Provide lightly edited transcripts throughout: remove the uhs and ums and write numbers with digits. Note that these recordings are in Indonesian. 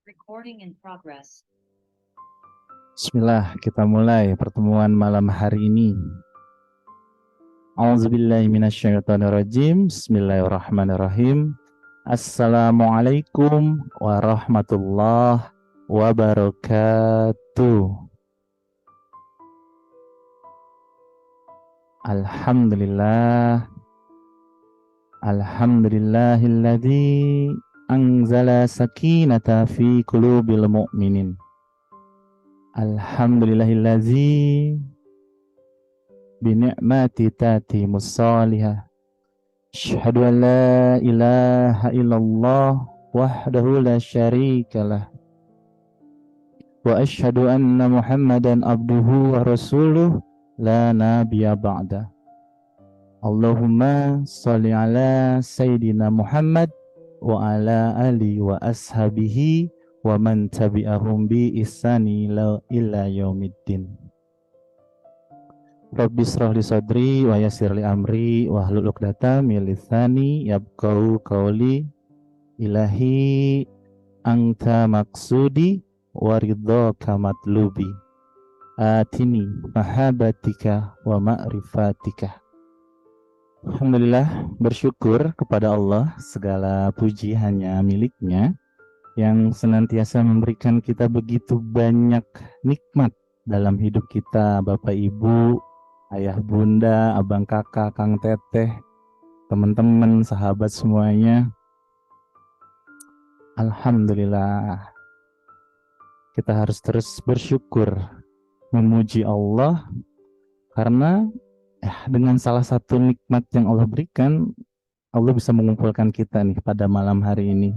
Recording in progress. Bismillah, kita mulai pertemuan malam hari ini. A'udzubillahi minasyaitonirrajim. Bismillahirrahmanirrahim. Assalamualaikum warahmatullahi wabarakatuh. Alhamdulillah. Alhamdulillahilladzi anzala sakinata fi qulubil mu'minin. Alhamdulillahilladzi bini'mati tati mussalihah. Asyhadu an la ilaha illallah wahdahu la syarikalah. Wa asyhadu anna Muhammadan abduhu wa rasuluh la nabiyya ba'da. Allahumma sholli ala sayyidina Muhammad wa ala ali wa ashabihi wa man tabi'ahum bi ihsani ila yaumiddin. Rabbi shrah li sadri wa yassir li amri wa hlul 'uqdatam min lisani yafqahu qawli. Ilahi anta maqsudi wa ridhaka matlubi. Atini mahabbatika wa ma'rifatika. Alhamdulillah, bersyukur kepada Allah, segala puji hanya miliknya yang senantiasa memberikan kita begitu banyak nikmat dalam hidup kita, Bapak Ibu, Ayah Bunda, Abang Kakak, Kang Teteh, teman-teman, sahabat semuanya. Alhamdulillah, kita harus terus bersyukur, memuji Allah, karena dengan salah satu nikmat yang Allah berikan, Allah bisa mengumpulkan kita nih pada malam hari ini.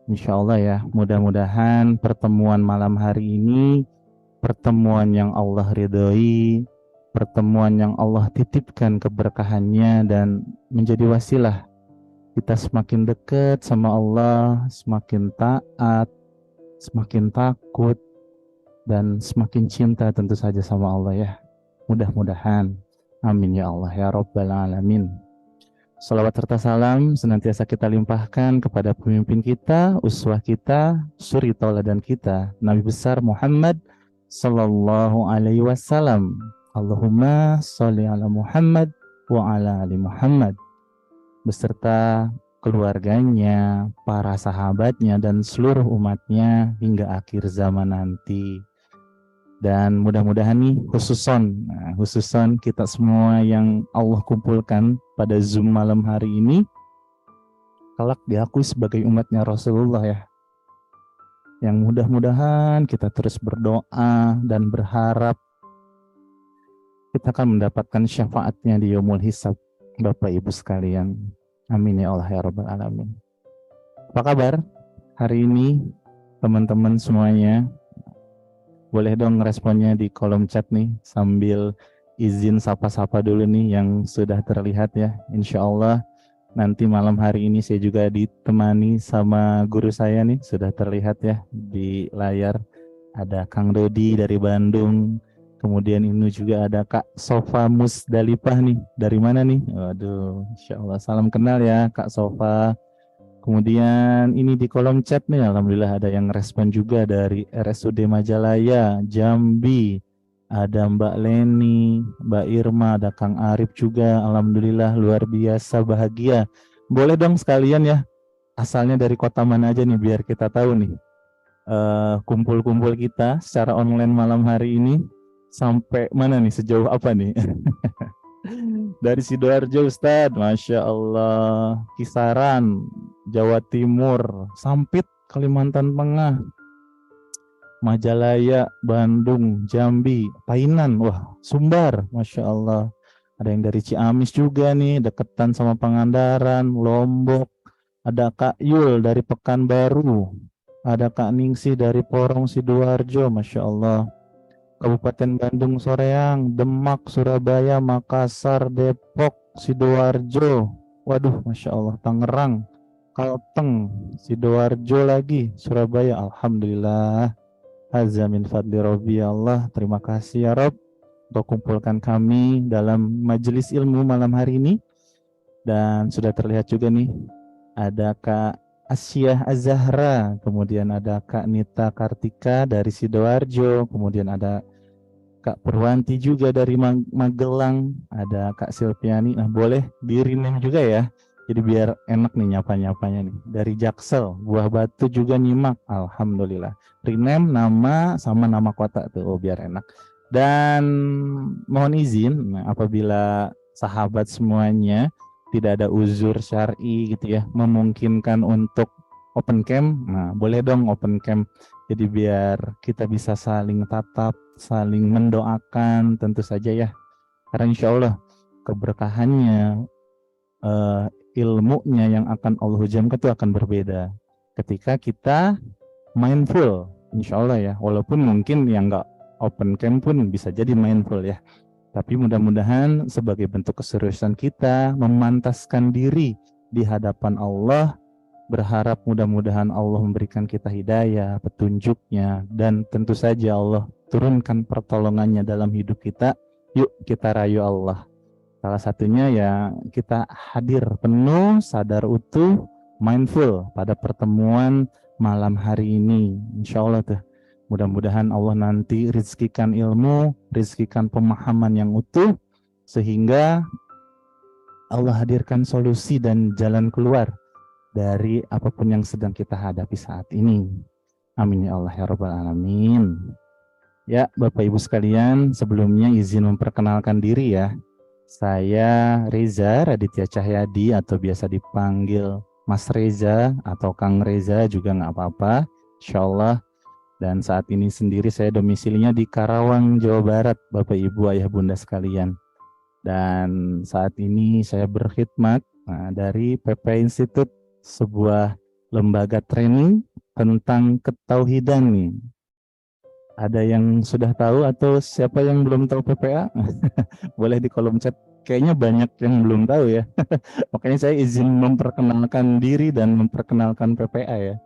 Insya Allah ya, mudah-mudahan pertemuan malam hari ini, pertemuan yang Allah ridhoi, pertemuan yang Allah titipkan keberkahannya dan menjadi wasilah kita semakin dekat sama Allah, semakin taat, semakin takut, dan semakin cinta tentu saja sama Allah ya. Mudah-mudahan. Amin ya Allah ya Rabbal Alamin. Salawat serta salam senantiasa kita limpahkan kepada pemimpin kita, uswah kita, suri tauladan kita, Nabi besar Muhammad sallallahu alaihi wasallam. Allahumma sholli ala Muhammad wa ala ali Muhammad, beserta keluarganya, para sahabatnya, dan seluruh umatnya hingga akhir zaman nanti. Dan mudah-mudahan nih khususon kita semua yang Allah kumpulkan pada Zoom malam hari ini kelak diakui sebagai umatnya Rasulullah ya. Yang mudah-mudahan kita terus berdoa dan berharap kita akan mendapatkan syafaatnya di yaumul hisab, Bapak Ibu sekalian. Amin ya Allah ya Rabbal Alamin. Apa kabar hari ini teman-teman semuanya? Boleh dong responnya di kolom chat nih, sambil izin sapa-sapa dulu nih yang sudah terlihat ya. Insya Allah nanti malam hari ini saya juga ditemani sama guru saya nih, sudah terlihat ya di layar. Ada Kang Dodi dari Bandung, kemudian ini juga ada Kak Sofa Musdalifah nih. Dari mana nih? Waduh, Insya Allah salam kenal ya Kak Sofa. Kemudian ini di kolom chat nih, alhamdulillah ada yang respon juga dari RSUD Majalaya, Jambi. Ada Mbak Leni, Mbak Irma, ada Kang Arif juga. Alhamdulillah luar biasa bahagia. Boleh dong sekalian ya, asalnya dari kota mana aja nih biar kita tahu nih. Kumpul-kumpul kita secara online malam hari ini sampai mana nih, sejauh apa nih? Dari Sidoarjo Ustadz, Masya Allah. Kisaran, Jawa Timur, Sampit, Kalimantan Tengah, Majalaya, Bandung, Jambi, Painan, wah Sumbar, Masya Allah. Ada yang dari Ciamis juga nih, deketan sama Pangandaran, Lombok. Ada Kak Yul dari Pekanbaru, ada Kak Ningsih dari Porong Sidoarjo, Masya Allah. Kabupaten Bandung Soreang, Demak, Surabaya, Makassar, Depok, Sidoarjo. Waduh, Masya Allah. Tangerang, Kalteng, Sidoarjo lagi, Surabaya. Alhamdulillah. Hazza min fadli Rabbi Allah. Terima kasih ya Rob untuk kumpulkan kami dalam majelis ilmu malam hari ini. Dan sudah terlihat juga nih, ada Kak Asyah Az-Zahra, kemudian ada Kak Nita Kartika dari Sidoarjo, kemudian ada Kak Purwanti juga dari Magelang, ada Kak Silviani. Nah, boleh di-rename juga ya. Jadi biar enak nih nyapa-nyapanya nih. Dari Jaksel, Buah Batu juga nyimak. Alhamdulillah. Rename nama sama nama kota tuh, oh biar enak. Dan mohon izin, nah, apabila sahabat semuanya tidak ada uzur syar'i gitu ya, memungkinkan untuk open cam, nah boleh dong open cam. Jadi biar kita bisa saling tatap, saling mendoakan tentu saja ya. Karena insya Allah keberkahannya, ilmunya yang akan Allah hujamkan itu akan berbeda ketika kita mindful, insya Allah ya. Walaupun mungkin yang nggak open cam pun bisa jadi mindful ya. Tapi mudah-mudahan sebagai bentuk keseriusan kita memantaskan diri di hadapan Allah, berharap mudah-mudahan Allah memberikan kita hidayah, petunjuknya, dan tentu saja Allah turunkan pertolongannya dalam hidup kita. Yuk kita rayu Allah. Salah satunya ya kita hadir penuh, sadar utuh, mindful pada pertemuan malam hari ini. Insya Allah tuh. Mudah-mudahan Allah nanti rizkikan ilmu, rizkikan pemahaman yang utuh, sehingga Allah hadirkan solusi dan jalan keluar dari apapun yang sedang kita hadapi saat ini. Amin ya Allah ya Rabbal Alamin. Ya Bapak Ibu sekalian, sebelumnya izin memperkenalkan diri ya. Saya Reza Raditya Cahyadi atau biasa dipanggil Mas Reza atau Kang Reza juga nggak apa-apa, insya Allah. Dan saat ini sendiri saya domisilinya di Karawang, Jawa Barat, Bapak Ibu Ayah Bunda sekalian. Dan saat ini saya berkhidmat dari PP Institute, sebuah lembaga training tentang ketauhidan nih. Ada yang sudah tahu atau siapa yang belum tahu PPA? Boleh di kolom chat. Kayaknya banyak yang belum tahu ya. Makanya saya izin memperkenalkan diri dan memperkenalkan PPA ya.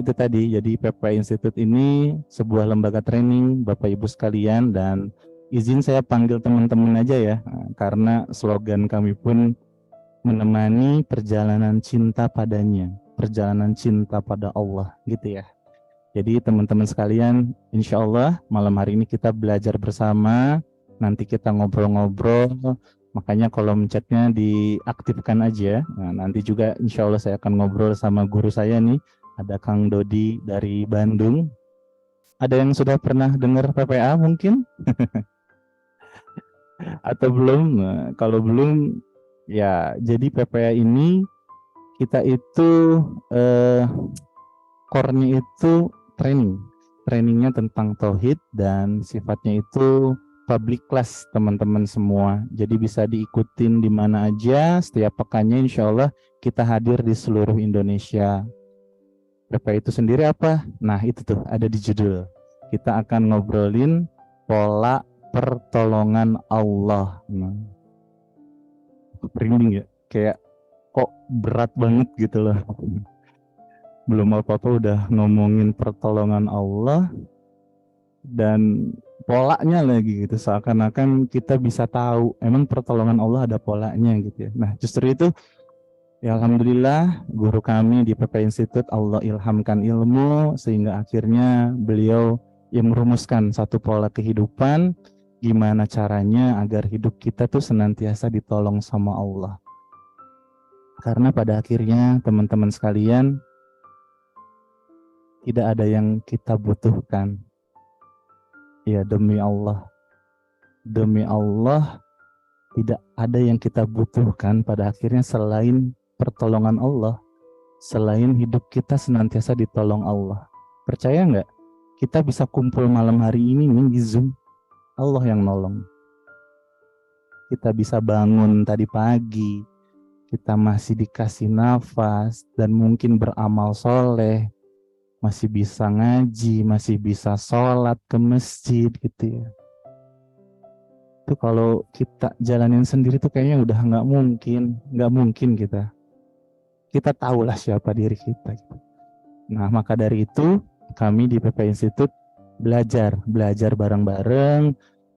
Itu tadi, jadi PPA Institute ini sebuah lembaga training Bapak Ibu sekalian, dan izin saya panggil teman-teman aja ya, karena slogan kami pun menemani perjalanan cinta padanya, perjalanan cinta pada Allah gitu ya. Jadi teman-teman sekalian, insya Allah malam hari ini kita belajar bersama, nanti kita ngobrol-ngobrol, makanya kolom chatnya diaktifkan aja. Nah, nanti juga insya Allah saya akan ngobrol sama guru saya nih, ada Kang Dodi dari Bandung. Ada yang sudah pernah dengar PPA mungkin? Atau belum? Nah, kalau belum, ya jadi PPA ini kita itu core-nya itu trainingnya tentang tauhid, dan sifatnya itu public class teman-teman semua. Jadi bisa diikutin di mana aja, setiap pekannya insya Allah kita hadir di seluruh Indonesia. PP itu sendiri apa? Nah itu tuh ada di judul. Kita akan ngobrolin pola pertolongan Allah. Nah, merinding ya, kayak kok berat banget gitu loh. Belum apa-apa udah ngomongin pertolongan Allah dan polanya lagi gitu, seakan-akan kita bisa tahu emang pertolongan Allah ada polanya gitu ya. Nah justru itu ya, alhamdulillah guru kami di PP Institute Allah ilhamkan ilmu sehingga akhirnya beliau yang merumuskan satu pola kehidupan, gimana caranya agar hidup kita tuh senantiasa ditolong sama Allah. Karena pada akhirnya teman-teman sekalian, tidak ada yang kita butuhkan. Ya demi Allah, tidak ada yang kita butuhkan pada akhirnya selain pertolongan Allah, selain hidup kita senantiasa ditolong Allah. Percaya nggak? Kita bisa kumpul malam hari ini nih di Zoom, Allah yang nolong. Kita bisa bangun tadi pagi, kita masih dikasih nafas dan mungkin beramal soleh, masih bisa ngaji, masih bisa sholat ke masjid gitu ya. Itu kalau kita jalanin sendiri tuh kayaknya udah nggak mungkin kita tahulah siapa diri kita. Nah maka dari itu kami di PP Institute belajar bareng-bareng,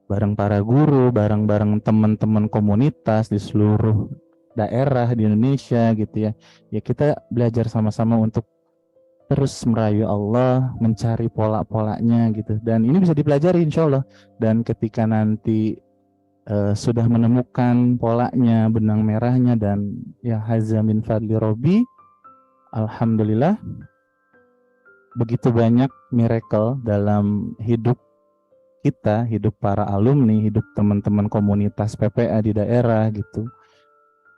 bareng para guru, bareng-bareng teman-teman komunitas di seluruh daerah di Indonesia gitu ya. Ya kita belajar sama-sama untuk terus merayu Allah, mencari pola-polanya gitu. Dan ini bisa dipelajari insya Allah. Dan ketika nanti sudah menemukan polanya, benang merahnya, dan ya haza min fadli Robi, alhamdulillah begitu banyak miracle dalam hidup kita, hidup para alumni, hidup teman-teman komunitas PPA di daerah gitu.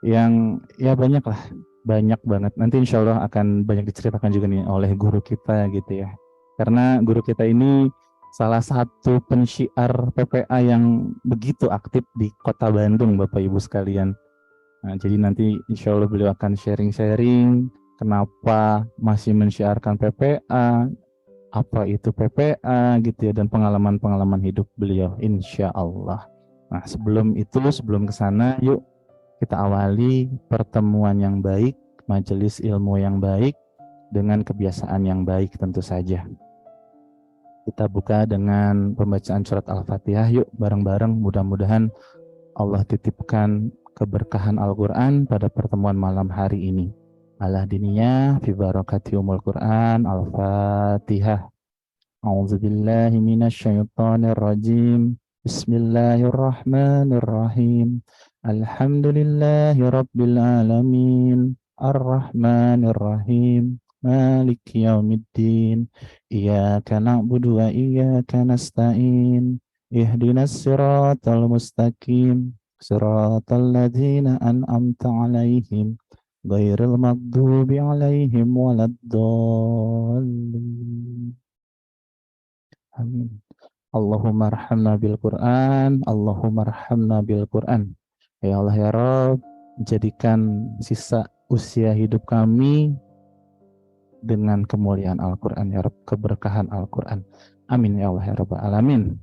Yang ya banyak lah, banyak banget. Nanti insya Allah akan banyak diceritakan juga nih oleh guru kita gitu ya. Karena guru kita ini salah satu pensyiar PPA yang begitu aktif di Kota Bandung, Bapak Ibu sekalian. Nah, jadi nanti insya Allah beliau akan sharing-sharing kenapa masih mensyiarkan PPA, apa itu PPA gitu ya, dan pengalaman-pengalaman hidup beliau insya Allah. Nah sebelum itu, sebelum ke sana, yuk kita awali pertemuan yang baik, majelis ilmu yang baik, dengan kebiasaan yang baik tentu saja. Kita buka dengan pembacaan surat Al-Fatihah yuk bareng-bareng, mudah-mudahan Allah titipkan keberkahan Al-Quran pada pertemuan malam hari ini. Ala diniyah fi barakati umul Quran. Al-Fatihah. A'udzubillahi minasyaitonir rajim. Bismillahirrahmanirrahim. Alhamdulillahi rabbil alamin. Ar-Rahmanir Rahim. Maliki yaumiddin. Iyyaka na'budu wa iyyaka nasta'in. Ihdinas siratal mustaqim. Siratal ladzina an'amta 'alaihim ghairil maghdubi 'alaihim waladdallin. Amin. Allahumma arhamna bil Quran, Allahumma arhamna bil Quran. Ya Allah ya Rabb, jadikan sisa usia hidup kami dengan kemuliaan Al-Quran ya Rabb, keberkahan Al-Quran. Amin ya Allah ya Rabbal alamin.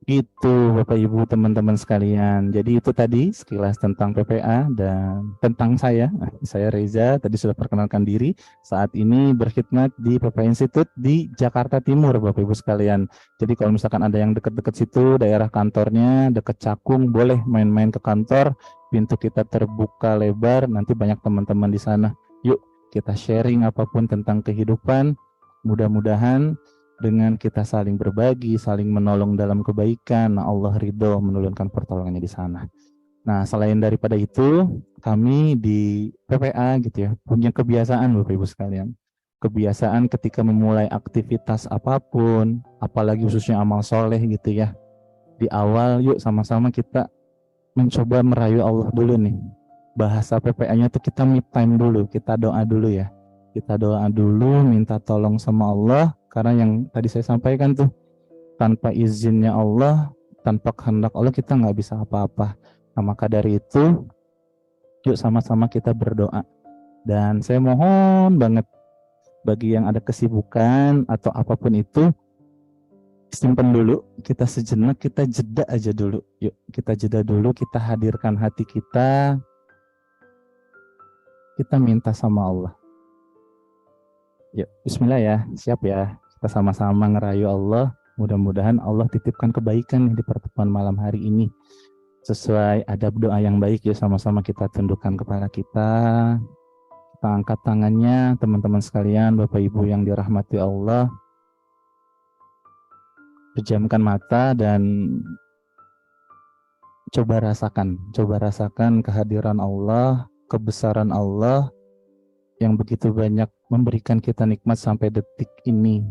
Itu Bapak Ibu teman-teman sekalian. Jadi itu tadi sekilas tentang PPA dan tentang saya. Saya Reza, tadi sudah perkenalkan diri. Saat ini berkhidmat di PPA Institute di Jakarta Timur Bapak Ibu sekalian. Jadi kalau misalkan ada yang dekat-dekat situ, daerah kantornya, dekat Cakung, boleh main-main ke kantor. Pintu kita terbuka lebar, nanti banyak teman-teman di sana. Yuk kita sharing apapun tentang kehidupan. Mudah-mudahan dengan kita saling berbagi, saling menolong dalam kebaikan, nah Allah ridho menurunkan pertolongannya di sana. Nah, selain daripada itu, kami di PPA gitu ya, punya kebiasaan Bapak Ibu sekalian. Kebiasaan ketika memulai aktivitas apapun, apalagi khususnya amal soleh gitu ya. Di awal yuk sama-sama kita mencoba merayu Allah dulu nih. Bahasa PPA-nya tuh kita me time dulu, kita doa dulu ya. Kita doa dulu, minta tolong sama Allah, karena yang tadi saya sampaikan tuh, tanpa izinnya Allah, tanpa kehendak Allah kita nggak bisa apa-apa. Nah, maka dari itu, yuk sama-sama kita berdoa. Dan saya mohon banget bagi yang ada kesibukan atau apapun itu, simpan dulu, kita sejenak, kita jeda aja dulu. Yuk kita jeda dulu, kita hadirkan hati kita minta sama Allah. Yuk, bismillah ya, siap ya. Kita sama-sama ngerayu Allah. Mudah-mudahan Allah titipkan kebaikan di pertemuan malam hari ini. Sesuai adab doa yang baik, yuk sama-sama kita tundukkan kepala kita. Kita angkat tangannya, teman-teman sekalian, Bapak Ibu yang dirahmati Allah. Pejamkan mata dan coba rasakan kehadiran Allah, kebesaran Allah yang begitu banyak memberikan kita nikmat sampai detik ini.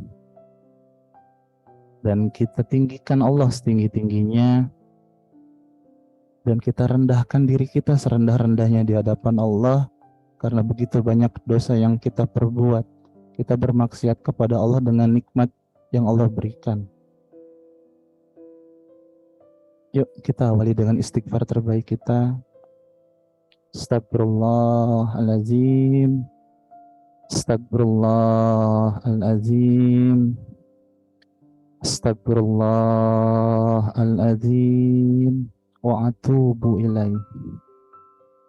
Dan kita tinggikan Allah setinggi-tingginya. Dan kita rendahkan diri kita serendah-rendahnya di hadapan Allah. Karena begitu banyak dosa yang kita perbuat. Kita bermaksiat kepada Allah dengan nikmat yang Allah berikan. Yuk kita awali dengan istighfar terbaik kita. Astagfirullahaladzim. Astagfirullahaladzim. Astagfirullahaladzim. Wa atubu ilaih.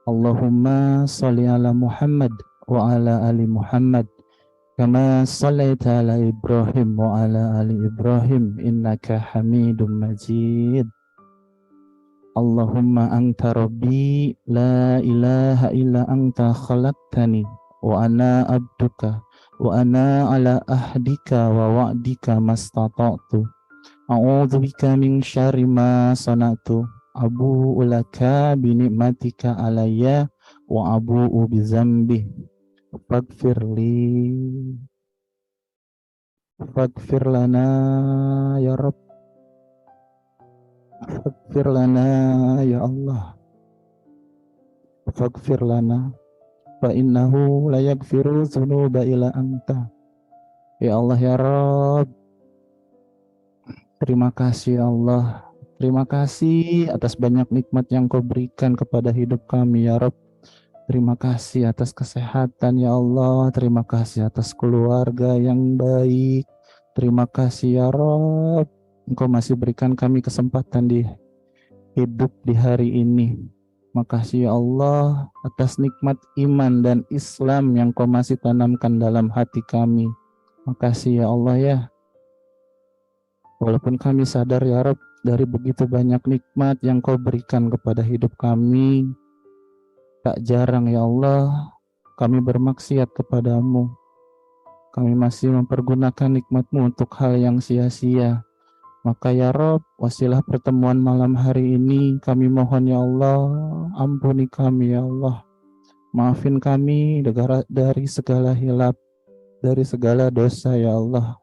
Allahumma salli ala Muhammad wa ala ali Muhammad. Kama sallaita ala Ibrahim wa ala ali Ibrahim. Innaka hamidun majid. Allahumma anta rabbi la ilaha illa anta khalaqtani wa ana abduka wa ana ala ahdika wa wa'dika mastata'tu a'udzu bika min syarri ma sana'tu abu'u laka bi ni'matika alayya wa abu'u bi dzambi faghfirli faghfir lana ya Rabb faghfir lana ya Allah faghfir lana fa innahu la yaghfiru dzunuba illa anta. Ya Allah ya Rabb, terima kasih ya Allah. Terima kasih atas banyak nikmat yang Kau berikan kepada hidup kami ya Rabb. Terima kasih atas kesehatan ya Allah. Terima kasih atas keluarga yang baik. Terima kasih ya Rabb. Engkau masih berikan kami kesempatan di hidup di hari ini. Makasih ya Allah atas nikmat iman dan Islam yang Kau masih tanamkan dalam hati kami. Makasih ya Allah ya. Walaupun kami sadar ya Rabb dari begitu banyak nikmat yang Kau berikan kepada hidup kami, tak jarang ya Allah kami bermaksiat kepadamu. Kami masih mempergunakan nikmat-Mu untuk hal yang sia-sia. Maka ya Rob, wasilah pertemuan malam hari ini kami mohon ya Allah, ampuni kami ya Allah. Maafin kami dari segala hilap, dari segala dosa ya Allah.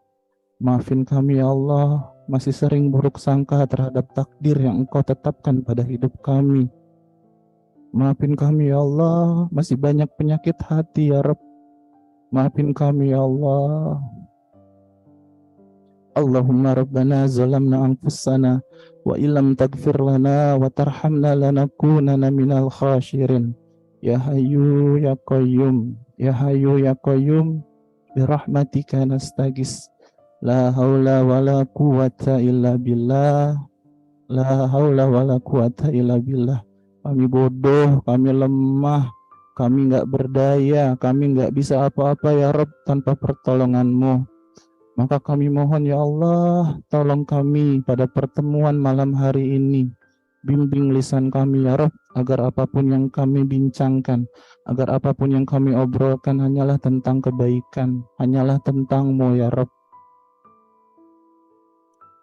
Maafin kami ya Allah, masih sering buruk sangka terhadap takdir yang Engkau tetapkan pada hidup kami. Maafin kami ya Allah, masih banyak penyakit hati ya Rob. Maafin kami ya Allah. Allahumma rabbana zalamna anfusana wa illam taghfir lana wa tarhamna lanakunanna minal khashirin. Ya Hayyu ya Qayyum, ya Hayyu ya Qayyum, bi rahmatika nastaghis. La haula wala quwata illa billah. La haula wala quwata illa billah. Kami bodoh, kami lemah, kami enggak berdaya, kami enggak bisa apa-apa ya Rabb tanpa pertolongan-Mu. Maka kami mohon ya Allah, tolong kami pada pertemuan malam hari ini. Bimbing lisan kami ya Rabb, agar apapun yang kami bincangkan, agar apapun yang kami obrolkan hanyalah tentang kebaikan, hanyalah tentang-Mu ya Rabb.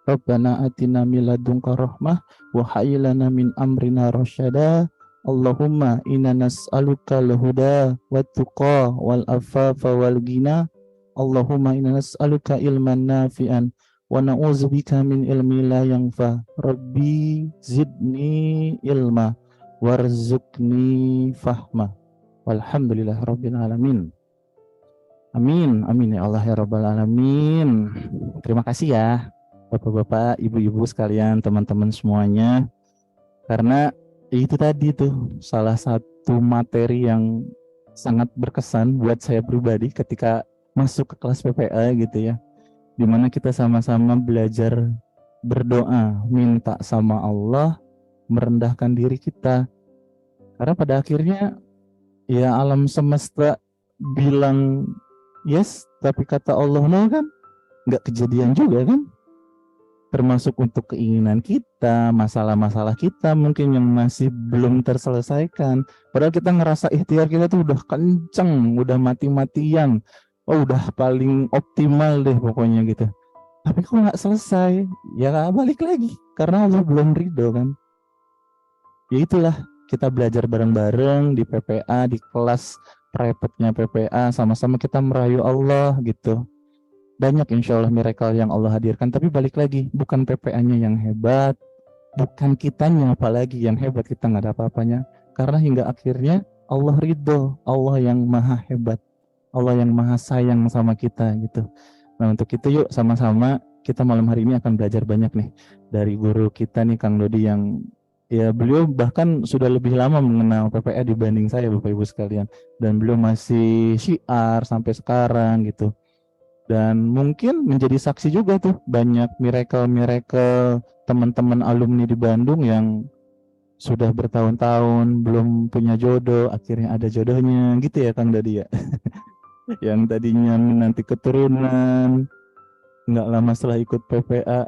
Rabbana atina min ladunka rahmah wa hayyi lana min amrina rasyada. Allahumma inna nas'aluka al-huda wat tuqa wal afafa wal ghina. Allahumma inna nas'aluka ilman nafi'an wa na'udzubika min ilmi la yanfa. Rabbi zidni ilma warzuqni fahma. Walhamdulillah rabbil alamin. Amin, amin ya Allah ya rabbal alamin. Terima kasih ya Bapak-bapak, ibu-ibu sekalian, teman-teman semuanya. Karena itu tadi tuh salah satu materi yang sangat berkesan buat saya pribadi ketika masuk ke kelas PPA gitu ya, dimana kita sama-sama belajar berdoa, minta sama Allah, merendahkan diri kita. Karena pada akhirnya ya alam semesta bilang yes, tapi kata Allah no kan nggak kejadian juga kan. Termasuk untuk keinginan kita, masalah-masalah kita mungkin yang masih belum terselesaikan. Padahal kita ngerasa ikhtiar kita tuh udah kenceng, udah mati-matian. Oh udah paling optimal deh pokoknya gitu. Tapi kok nggak selesai? Ya balik lagi karena Allah belum ridho kan. Ya itulah kita belajar bareng-bareng di PPA, di kelas private-nya PPA, sama-sama kita merayu Allah gitu. Banyak insya Allah miracle yang Allah hadirkan, tapi balik lagi bukan PPA-nya yang hebat, bukan kitanya apalagi yang hebat, kita nggak ada apa-apanya. Karena hingga akhirnya Allah ridho, Allah yang maha hebat, Allah yang maha sayang sama kita gitu. Nah untuk itu yuk sama-sama kita malam hari ini akan belajar banyak nih dari guru kita nih Kang Dodi yang ya beliau bahkan sudah lebih lama mengenal PPA dibanding saya Bapak Ibu sekalian, dan beliau masih syiar sampai sekarang gitu. Dan mungkin menjadi saksi juga tuh banyak miracle teman-teman alumni di Bandung yang sudah bertahun-tahun belum punya jodoh, akhirnya ada jodohnya gitu ya Kang Dadi ya. Yang tadinya nanti keturunan, nggak lama setelah ikut PPA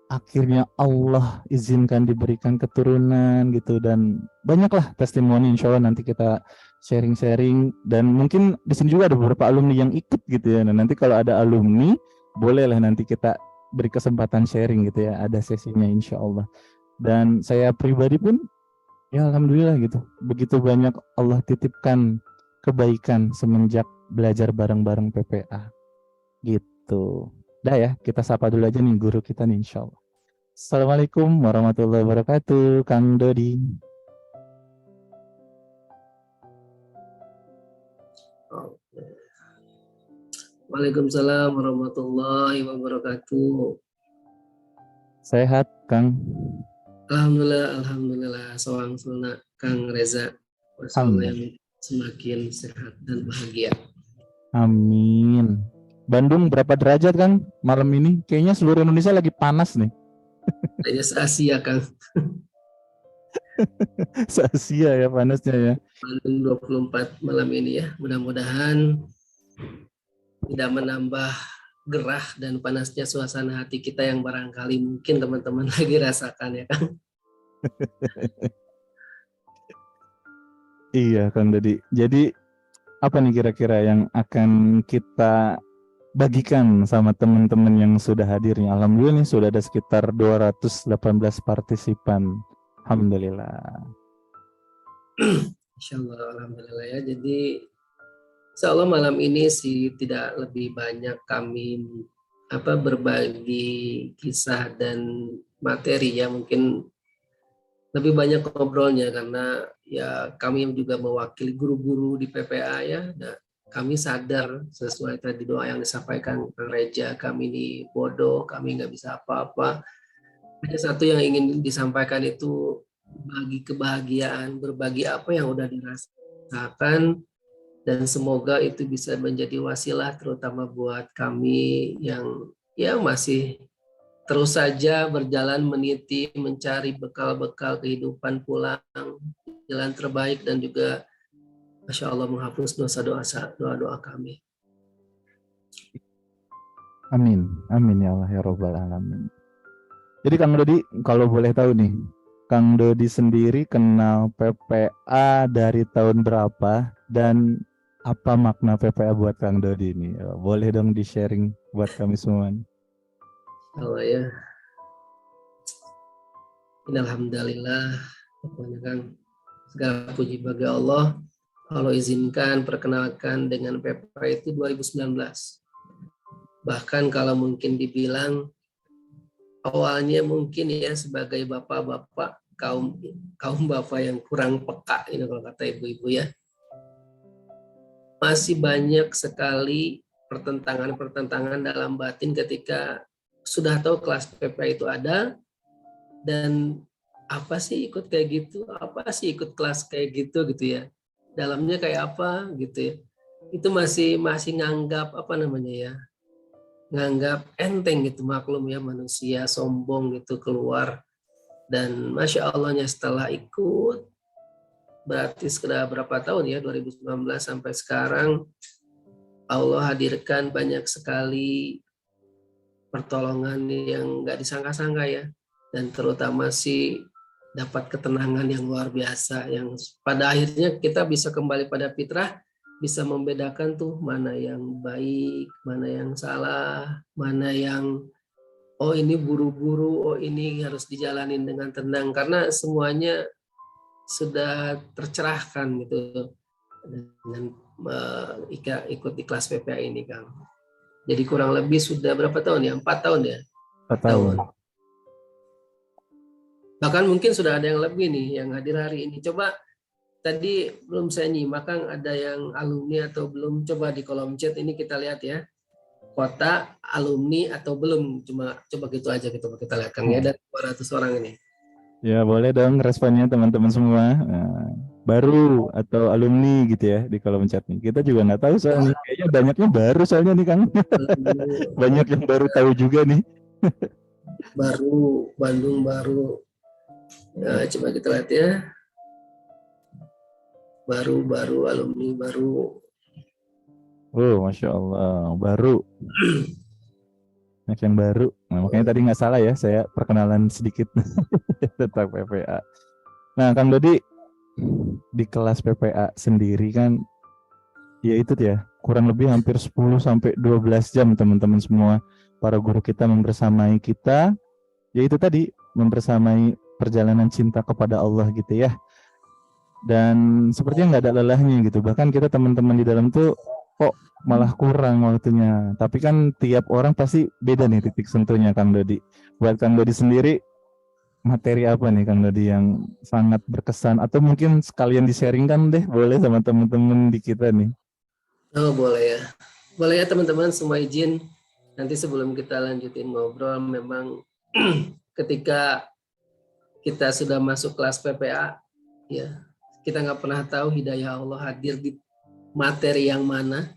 akhirnya Allah izinkan diberikan keturunan gitu, dan banyaklah testimoni. Insya Allah nanti kita sharing-sharing, dan mungkin di sini juga ada beberapa alumni yang ikut gitu ya. Nah, nanti kalau ada alumni bolehlah nanti kita beri kesempatan sharing gitu ya, ada sesinya insya Allah. Dan saya pribadi pun ya alhamdulillah gitu, begitu banyak Allah titipkan kebaikan semenjak belajar bareng-bareng PPA gitu. Dah ya, kita sapa dulu aja nih guru kita nih insya Allah. Assalamualaikum warahmatullahi wabarakatuh, Kang Dodi. Waalaikumsalam warahmatullahi wabarakatuh. Sehat, Kang? Alhamdulillah, alhamdulillah. Sawang sulna Kang Reza. Masya Allah Alhamdulillah. yang semakin sehat dan bahagia. Amin. Bandung berapa derajat, Kang, malam ini? Kayaknya seluruh Indonesia lagi panas nih. Kayaknya se-Asia Kang. Se-Asia ya panasnya ya. Bandung 24 malam ini ya. Mudah-mudahan tidak menambah gerah dan panasnya suasana hati kita yang barangkali mungkin teman-teman lagi rasakan ya Kang. Iya, Kang Dodi. Jadi apa nih kira-kira yang akan kita bagikan sama teman-teman yang sudah hadir nih? Alhamdulillah nih sudah ada sekitar 218 partisipan. Alhamdulillah. Insya Allah, alhamdulillah ya. Jadi insya Allah malam ini sih tidak lebih banyak kami berbagi kisah dan materi ya, mungkin lebih banyak ngobrolnya karena ya kami juga mewakili guru-guru di PPA ya. Nah, kami sadar sesuai tadi doa yang disampaikan Kang Reja, kami ini bodoh, kami nggak bisa apa-apa. Hanya satu yang ingin disampaikan itu bagi kebahagiaan, berbagi apa yang udah dirasakan, dan semoga itu bisa menjadi wasilah terutama buat kami yang ya masih terus saja berjalan meniti mencari bekal-bekal kehidupan pulang, jalan terbaik, dan juga Masya Allah menghapus doa-doa kami. Amin. Amin ya Allah ya Rabbal Alamin. Jadi Kang Dodi, kalau boleh tahu nih, Kang Dodi sendiri kenal PPA dari tahun berapa dan apa makna PPA buat Kang Dodi ini? Boleh dong di-sharing buat kami semua. Allah ya. Alhamdulillah. Pokoknya Kang, segala puji bagi Allah. Allah izinkan perkenalkan dengan PPA itu 2019. Bahkan kalau mungkin dibilang awalnya mungkin ya sebagai bapak-bapak kaum bapak yang kurang peka ini kalau kata ibu-ibu ya, masih banyak sekali pertentangan dalam batin ketika sudah tahu kelas PPA itu ada, dan apa sih ikut kayak gitu, apa sih ikut kelas kayak gitu ya, dalamnya kayak apa gitu ya, itu masih nganggap apa namanya ya, nganggap enteng gitu, maklum ya manusia sombong gitu keluar. Dan Masya Allahnya setelah ikut, berarti sudah berapa tahun ya, 2019 sampai sekarang, Allah hadirkan banyak sekali pertolongan yang nggak disangka-sangka ya. Dan terutama sih dapat ketenangan yang luar biasa, yang pada akhirnya kita bisa kembali pada fitrah, bisa membedakan tuh mana yang baik, mana yang salah, mana yang oh ini buru-buru, oh ini harus dijalanin dengan tenang, karena semuanya sudah tercerahkan gitu dengan ikut di kelas PPA ini Kang. Jadi kurang lebih sudah berapa tahun ya? 4 tahun ya? 4 tahun. Bahkan mungkin sudah ada yang lebih nih yang hadir hari ini. Coba tadi belum saya nyimak Kang, ada yang alumni atau belum? Coba di kolom chat ini kita lihat ya. Kota alumni atau belum? Coba gitu aja kita lihat Kang ya, dari 200 orang ini. Ya boleh dong responnya teman-teman semua. Nah, baru atau alumni gitu ya di kolom chat nih. Kita juga nggak tahu soalnya. Kayaknya banyaknya baru soalnya nih Kang. Banyak yang baru tahu juga nih. Baru, Bandung baru. Nah, coba kita lihat ya. Baru alumni baru. Oh, Masya Allah, baru. banyak yang baru. Nah, makanya tadi nggak salah ya, saya perkenalan sedikit tentang PPA. Nah, Kang Dodi, di kelas PPA sendiri kan, ya itu ya, kurang lebih hampir 10 sampai 12 jam teman-teman semua. Para guru kita membersamai kita, ya itu tadi, membersamai perjalanan cinta kepada Allah gitu ya. Dan sepertinya nggak ada lelahnya gitu. Bahkan kita teman-teman di dalam tuh kok malah kurang waktunya. Tapi kan tiap orang pasti beda nih titik sentuhnya Kang Dodi. Buat Kang Dodi sendiri, materi apa nih Kang Dodi yang sangat berkesan? Atau mungkin sekalian di-sharingkan deh, boleh sama teman-teman di kita nih. Oh boleh ya. Boleh ya teman-teman, semua izin. Nanti sebelum kita lanjutin ngobrol, memang ketika kita sudah masuk kelas PPA, ya kita nggak pernah tahu hidayah Allah hadir di materi yang mana.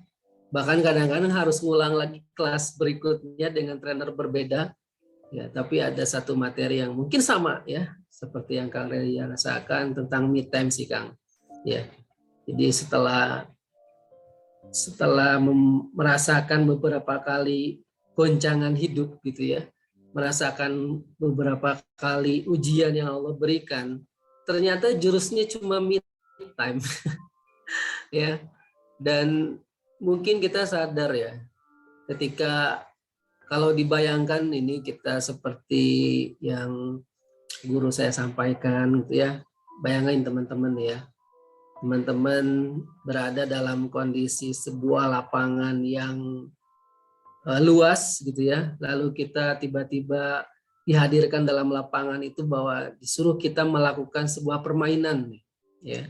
Bahkan kadang-kadang harus ngulang lagi kelas berikutnya dengan trainer berbeda. Ya, tapi ada satu materi yang mungkin sama ya, seperti yang Kang Relia rasakan tentang me time sih Kang. Ya, jadi setelah merasakan beberapa kali goncangan hidup gitu ya, merasakan beberapa kali ujian yang Allah berikan, ternyata jurusnya cuma me time ya. Dan mungkin kita sadar ya, ketika kalau dibayangkan ini kita seperti yang guru saya sampaikan gitu ya, bayangin teman-teman ya, teman-teman berada dalam kondisi sebuah lapangan yang luas gitu ya, lalu kita tiba-tiba dihadirkan dalam lapangan itu bahwa disuruh kita melakukan sebuah permainan ya.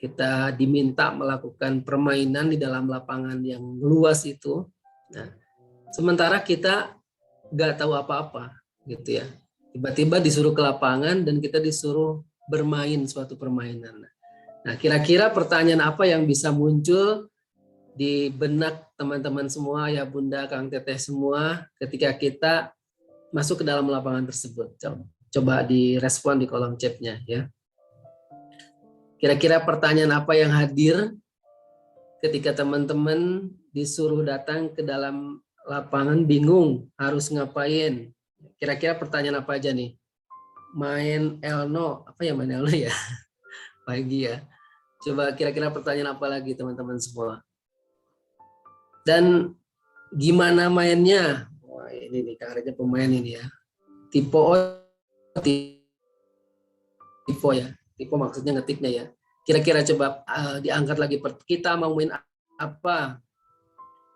Kita diminta melakukan permainan di dalam lapangan yang luas itu. Nah, sementara kita nggak tahu apa-apa gitu ya. Tiba-tiba disuruh ke lapangan dan kita disuruh bermain suatu permainan. Nah, kira-kira pertanyaan apa yang bisa muncul di benak teman-teman semua ya, Bunda, Kang Teteh semua ketika kita masuk ke dalam lapangan tersebut? Coba direspon di kolom chatnya ya. Kira-kira pertanyaan apa yang hadir ketika teman-teman disuruh datang ke dalam lapangan bingung harus ngapain? Kira-kira pertanyaan apa aja nih? Main Elno, apa ya main Elno ya? Pagi ya. Coba kira-kira pertanyaan apa lagi teman-teman semua? Dan gimana mainnya? Wah, ini nih karetnya pemain ini ya. Tipe O, tipe ya. Tipe maksudnya ngetiknya ya. Kira-kira coba diangkat lagi, kita mau main apa?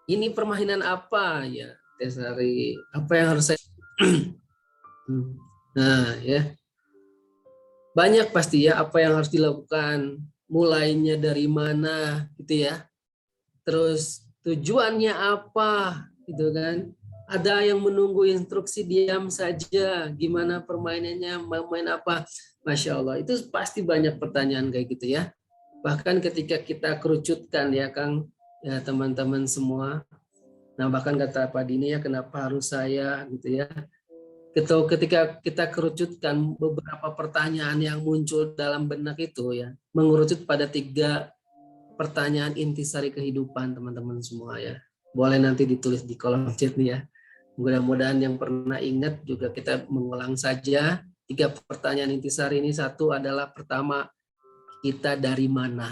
Ini permainan apa ya? Tesari, apa yang harus saya Nah, ya. Banyak pasti ya apa yang harus dilakukan, mulainya dari mana gitu ya. Terus tujuannya apa gitu kan. Ada yang menunggu instruksi diam saja, gimana permainannya, mau main apa. Masya Allah, itu pasti banyak pertanyaan kayak gitu ya. Bahkan ketika kita kerucutkan ya Kang, ya teman-teman semua. Nah bahkan kata Pak Dini ya, kenapa harus saya gitu ya. Ketika kita kerucutkan beberapa pertanyaan yang muncul dalam benak itu ya, mengerucut pada 3 pertanyaan intisari kehidupan teman-teman semua ya. Boleh nanti ditulis di kolom chat nih ya. Mudah-mudahan yang pernah ingat juga kita mengulang saja 3 pertanyaan intisari ini. Satu adalah pertama, kita dari mana?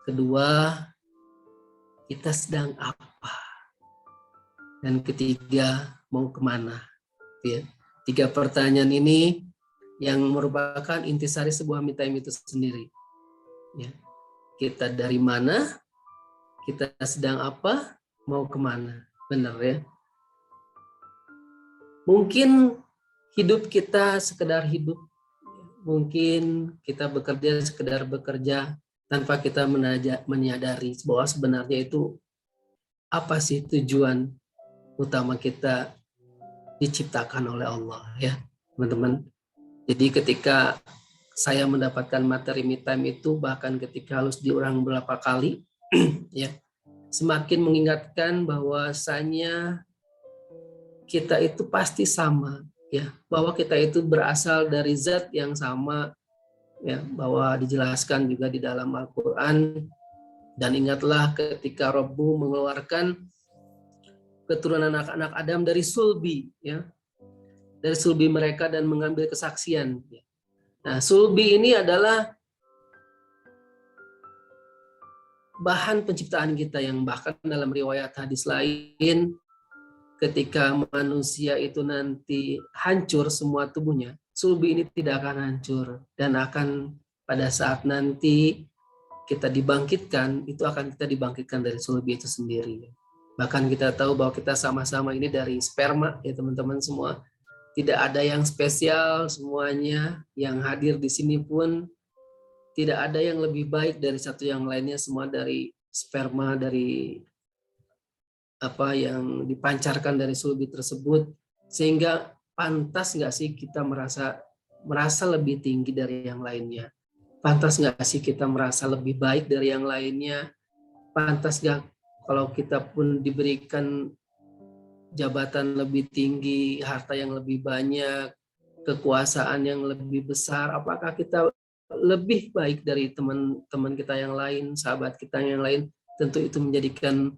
Kedua, kita sedang apa? Dan ketiga, mau kemana? Ya. 3 pertanyaan ini yang merupakan intisari sebuah me time itu sendiri. Ya. Kita dari mana? Kita sedang apa? Mau kemana? Benar ya. Mungkin hidup kita sekedar hidup. Mungkin kita bekerja sekedar bekerja tanpa kita menyadari bahwa sebenarnya itu apa sih tujuan utama kita diciptakan oleh Allah ya teman-teman. Jadi ketika saya mendapatkan materi me time itu, bahkan ketika harus diulang berapa kali ya, semakin mengingatkan bahwasanya kita itu pasti sama ya, bahwa kita itu berasal dari zat yang sama ya, bahwa dijelaskan juga di dalam Al-Qur'an. Dan ingatlah ketika Rabbu mengeluarkan keturunan anak-anak Adam dari sulbi, ya, dari sulbi mereka dan mengambil kesaksian. Nah, sulbi ini adalah bahan penciptaan kita yang bahkan dalam riwayat hadis lain ketika manusia itu nanti hancur semua tubuhnya, sulbi ini tidak akan hancur dan akan pada saat nanti kita dibangkitkan, itu akan kita dibangkitkan dari sulbi itu sendiri. Bahkan kita tahu bahwa kita sama-sama ini dari sperma ya teman-teman semua. Tidak ada yang spesial, semuanya yang hadir di sini pun tidak ada yang lebih baik dari satu yang lainnya, semua dari sperma, dari apa yang dipancarkan dari sulbi tersebut, sehingga pantas nggak sih kita merasa lebih tinggi dari yang lainnya? Pantas nggak sih kita merasa lebih baik dari yang lainnya? Pantas nggak kalau kita pun diberikan jabatan lebih tinggi, harta yang lebih banyak, kekuasaan yang lebih besar, apakah kita lebih baik dari teman-teman kita yang lain, sahabat kita yang lain? Tentu itu menjadikan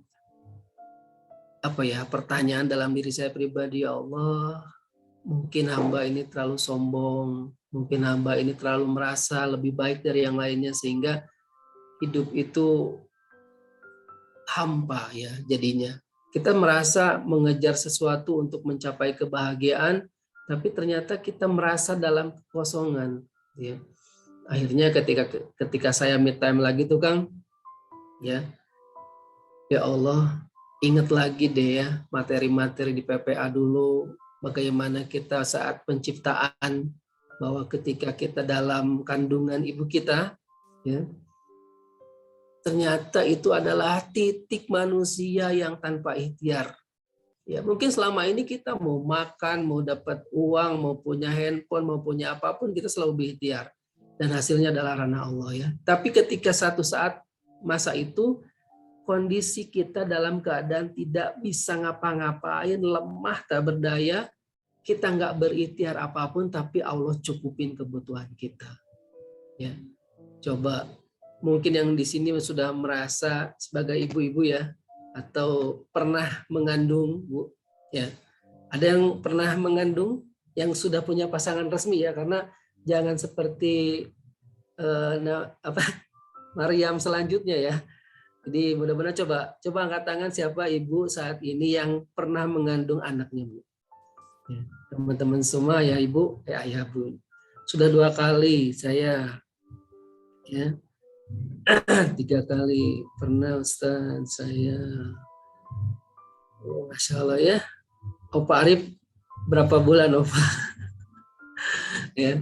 pertanyaan dalam diri saya pribadi. Ya Allah, mungkin hamba ini terlalu sombong, mungkin hamba ini terlalu merasa lebih baik dari yang lainnya sehingga hidup itu hampa ya jadinya. Kita merasa mengejar sesuatu untuk mencapai kebahagiaan, tapi ternyata kita merasa dalam kekosongan. Ya. Akhirnya ketika saya me time lagi tuh Kang, ya Allah, ingat lagi deh ya materi-materi di PPA dulu, bagaimana kita saat penciptaan, bahwa ketika kita dalam kandungan ibu kita, ya, ternyata itu adalah titik manusia yang tanpa ikhtiar. Ya, mungkin selama ini kita mau makan, mau dapat uang, mau punya handphone, mau punya apapun, kita selalu berikhtiar. Dan hasilnya adalah ranah Allah ya. Tapi ketika satu saat masa itu, kondisi kita dalam keadaan tidak bisa ngapa-ngapain, lemah, tak berdaya, kita nggak berikhtiar apapun, tapi Allah cukupin kebutuhan kita. Ya, coba mungkin yang di sini sudah merasa sebagai ibu-ibu ya, atau pernah mengandung, Bu, ya. Ada yang pernah mengandung yang sudah punya pasangan resmi ya, karena jangan seperti Maryam selanjutnya ya. Jadi mudah-mudahan coba angkat tangan siapa ibu saat ini yang pernah mengandung anaknya, Bu. Ya, teman-teman semua ya ibu, ayah Bu. Sudah 2 kali saya ya. 3 kali pernah Ustaz saya. Masya Allah ya. Opa Arif berapa bulan Opa? Ya.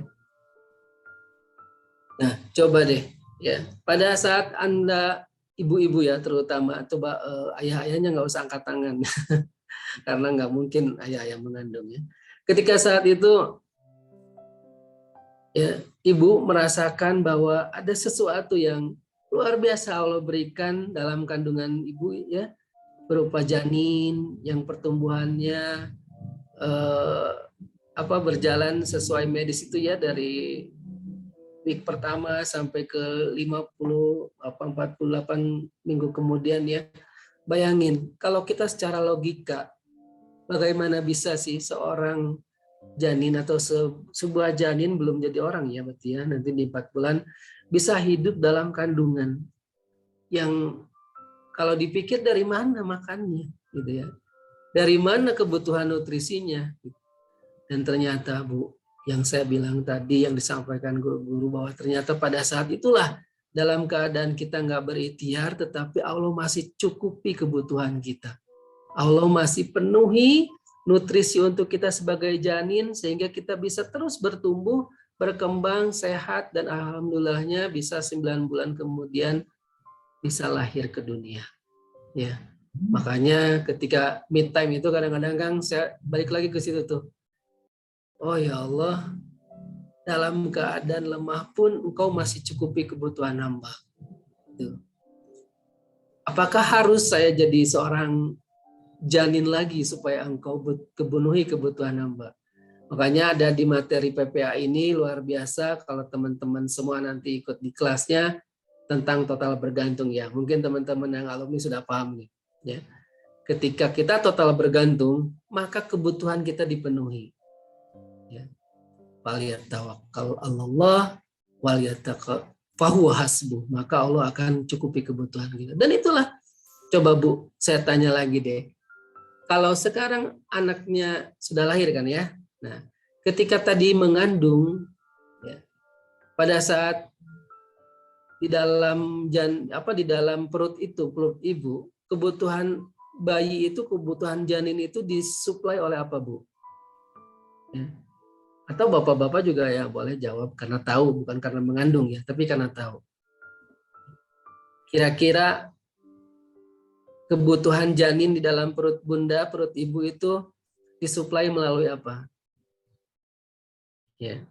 Nah, coba deh ya. Pada saat Anda ibu-ibu ya terutama, coba ayah-ayahnya nggak usah angkat tangan karena nggak mungkin ayah-ayah mengandung ya. Ketika saat itu ya ibu merasakan bahwa ada sesuatu yang luar biasa Allah berikan dalam kandungan ibu ya, berupa janin yang pertumbuhannya berjalan sesuai medis itu ya, dari week pertama sampai ke 48 minggu kemudian ya. Bayangin kalau kita secara logika, bagaimana bisa sih seorang janin atau sebuah janin belum jadi orang ya berarti ya, nanti di 4 bulan bisa hidup dalam kandungan yang kalau dipikir dari mana makannya gitu ya, dari mana kebutuhan nutrisinya. Dan ternyata Bu, yang saya bilang tadi, yang disampaikan guru-guru, bahwa ternyata pada saat itulah dalam keadaan kita nggak berikhtiar, tetapi Allah masih cukupi kebutuhan kita. Allah masih penuhi nutrisi untuk kita sebagai janin sehingga kita bisa terus bertumbuh, berkembang, sehat, dan alhamdulillahnya bisa 9 bulan kemudian bisa lahir ke dunia. Ya, makanya ketika mid time itu kadang-kadang Kang, saya balik lagi ke situ tuh. Oh ya Allah, dalam keadaan lemah pun Engkau masih cukupi kebutuhan hamba. Apakah harus saya jadi seorang janin lagi supaya Engkau penuhi kebutuhan hamba? Makanya ada di materi PPA ini luar biasa, kalau teman-teman semua nanti ikut di kelasnya tentang total bergantung ya. Mungkin teman-teman yang alumni sudah paham nih. Ya. ketika kita total bergantung, maka kebutuhan kita dipenuhi. Ya. Waliyatawakkal 'alallah fahuwa hasbuh. Maka Allah akan cukupi kebutuhan kita. Dan itulah, coba Bu, saya tanya lagi deh. Kalau sekarang anaknya sudah lahir kan ya. Nah, ketika tadi mengandung, ya, pada saat di dalam di dalam perut ibu, kebutuhan bayi itu, kebutuhan janin itu disuplai oleh apa, Bu? Ya. Atau bapak-bapak juga ya boleh jawab karena tahu, bukan karena mengandung ya, tapi karena tahu. Kira-kira kebutuhan janin di dalam perut bunda, perut ibu itu disuplai melalui apa? Ya.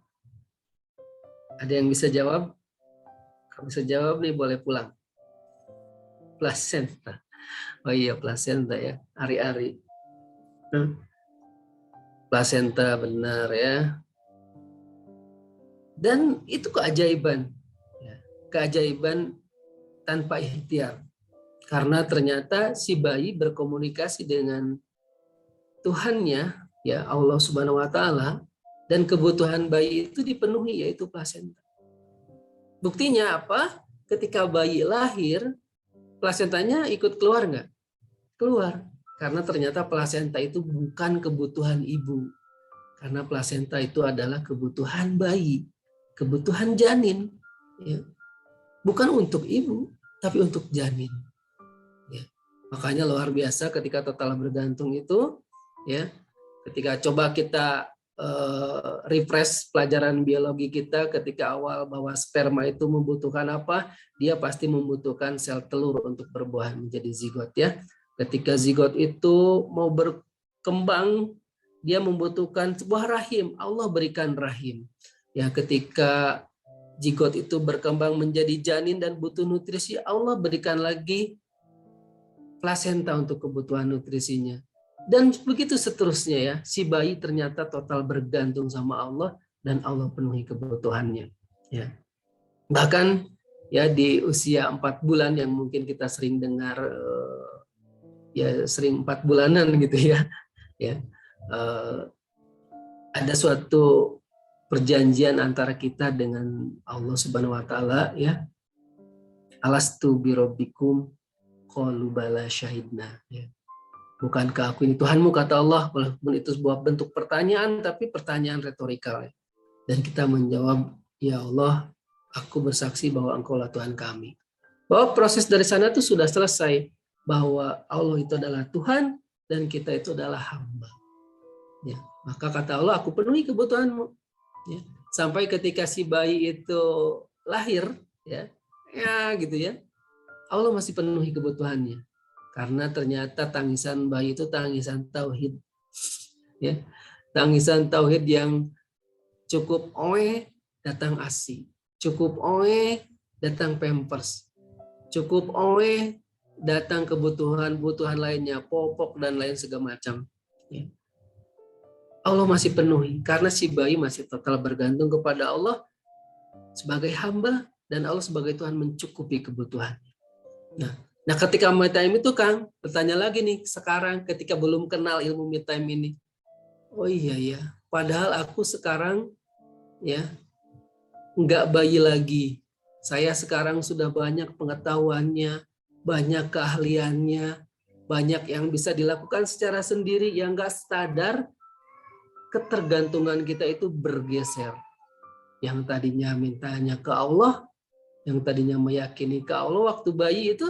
Ada yang bisa jawab? Kalau bisa jawab nih boleh pulang. Plasenta. Oh iya, plasenta ya. Ari-ari. Plasenta, benar ya. Dan itu keajaiban. Keajaiban tanpa ikhtiar. Karena ternyata si bayi berkomunikasi dengan Tuhannya, ya Allah Subhanahu wa taala, dan kebutuhan bayi itu dipenuhi, yaitu plasenta. Buktinya apa? Ketika bayi lahir, plasentanya ikut keluar nggak? Keluar. Karena ternyata plasenta itu bukan kebutuhan ibu. Karena plasenta itu adalah kebutuhan bayi, kebutuhan janin. Ya. Bukan untuk ibu, tapi untuk janin. Ya. Makanya luar biasa ketika total bergantung itu, ya. Ketika coba kita refresh pelajaran biologi kita ketika awal bahwa sperma itu membutuhkan apa, dia pasti membutuhkan sel telur untuk berbuah menjadi zigot ya. Ketika zigot itu mau berkembang, dia membutuhkan sebuah rahim, Allah berikan rahim. Ya, ketika zigot itu berkembang menjadi janin dan butuh nutrisi, Allah berikan lagi plasenta untuk kebutuhan nutrisinya. Dan begitu seterusnya ya, si bayi ternyata total bergantung sama Allah dan Allah penuhi kebutuhannya. Ya. Bahkan ya di usia 4 bulan yang mungkin kita sering dengar, ya sering 4 bulanan gitu ya. Ya. Ada suatu perjanjian antara kita dengan Allah Subhanahu wa taala ya. Alastu birabbikum qalu bala syahidna ya. Bukankah aku ini Tuhanmu, kata Allah, walaupun itu sebuah bentuk pertanyaan, tapi pertanyaan retorikal. Dan kita menjawab, ya Allah, aku bersaksi bahwa Engkaulah Tuhan kami. Bahwa proses dari sana itu sudah selesai, bahwa Allah itu adalah Tuhan, dan kita itu adalah hamba. Ya, maka kata Allah, aku penuhi kebutuhanmu. Ya, sampai ketika si bayi itu lahir, ya gitu ya, Allah masih penuhi kebutuhannya. Karena ternyata tangisan bayi itu tangisan tauhid. Ya. Tangisan tauhid yang cukup oe datang ASI. Cukup oe datang pampers. Cukup oe datang kebutuhan-kebutuhan lainnya, popok dan lain segala macam. Ya. Allah masih penuhi karena si bayi masih total bergantung kepada Allah sebagai hamba dan Allah sebagai Tuhan mencukupi kebutuhannya. Nah, ketika me time itu Kang, bertanya lagi nih sekarang ketika belum kenal ilmu me time ini. Oh iya ya, padahal aku sekarang ya nggak bayi lagi. Saya sekarang sudah banyak pengetahuannya, banyak keahliannya, banyak yang bisa dilakukan secara sendiri yang nggak sadar ketergantungan kita itu bergeser. Yang tadinya mintanya ke Allah, yang tadinya meyakini ke Allah waktu bayi itu,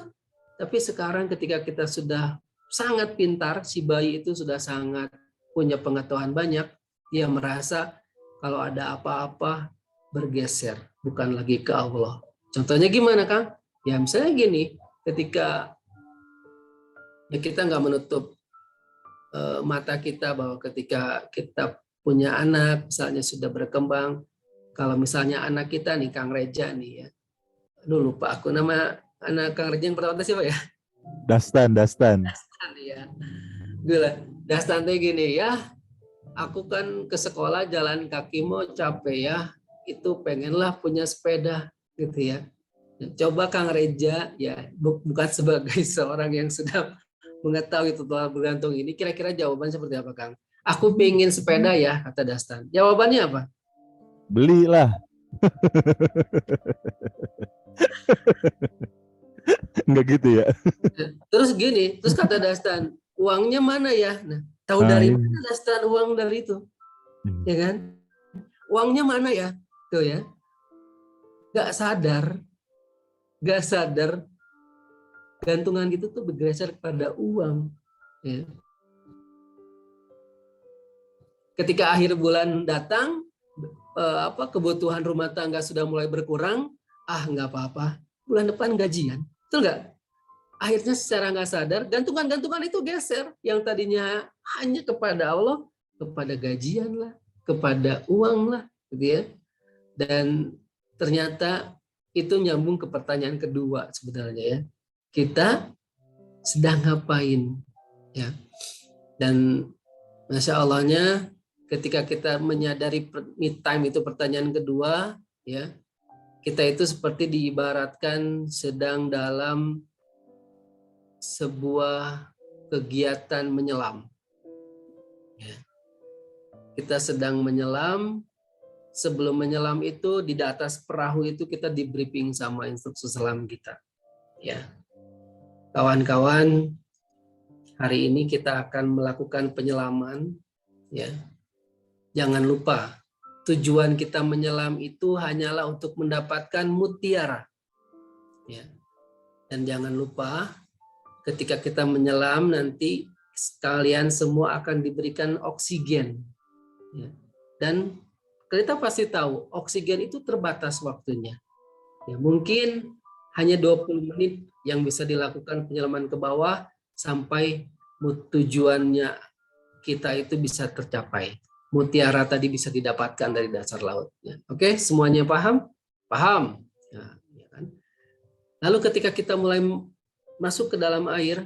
tapi sekarang ketika kita sudah sangat pintar, si bayi itu sudah sangat punya pengetahuan banyak, dia merasa kalau ada apa-apa bergeser, bukan lagi ke Allah. Contohnya gimana Kang? Ya misalnya gini, ketika ya kita nggak menutup mata kita bahwa ketika kita punya anak, misalnya sudah berkembang, kalau misalnya anak kita nih Kang Reja nih ya, aduh lupa aku nama anak Kang Reja yang pertama siapa ya? Dastan. Dastan ya. Gila, Dastan tuh gini ya, aku kan ke sekolah jalan kaki mau capek ya, itu pengenlah punya sepeda gitu ya. Coba Kang Reja ya bukan sebagai seorang yang sudah mengetahui total bergantung ini, kira-kira jawaban seperti apa, Kang? Aku pengen sepeda ya, kata Dastan. Jawabannya apa? Belilah. Enggak gitu ya. Terus gini, terus kata Dastan, uangnya mana ya? Nah, tahu Ah, dari iya. mana Dastan uang dari itu? Ya kan? Uangnya mana ya? Tuh ya. Gak sadar, gak sadar gantungan gitu tuh bergeser pada uang. Ya. Ketika akhir bulan datang, kebutuhan rumah tangga sudah mulai berkurang, nggak apa-apa, bulan depan gajian, betul nggak? Akhirnya secara nggak sadar, gantungan-gantungan itu geser, yang tadinya hanya kepada Allah, kepada gajian lah, kepada uang lah, gitu ya. Dan ternyata itu nyambung ke pertanyaan kedua sebenarnya ya. Kita sedang ngapain? Ya. Dan Masya Allahnya ketika kita menyadari me time itu pertanyaan kedua, ya kita itu seperti diibaratkan sedang dalam sebuah kegiatan menyelam. Ya. Kita sedang menyelam, sebelum menyelam itu di atas perahu itu kita di briefing sama instruktur selam kita. Ya, kawan-kawan, hari ini kita akan melakukan penyelaman. Ya, jangan lupa tujuan kita menyelam itu hanyalah untuk mendapatkan mutiara. Ya. Dan jangan lupa ketika kita menyelam nanti kalian semua akan diberikan oksigen. Ya. Dan kita pasti tahu oksigen itu terbatas waktunya. Ya, mungkin hanya 20 menit yang bisa dilakukan penyelaman ke bawah sampai tujuannya kita itu bisa tercapai. Mutiara tadi bisa didapatkan dari dasar laut. Oke, semuanya paham? Paham. Nah, ya kan? Lalu ketika kita mulai masuk ke dalam air,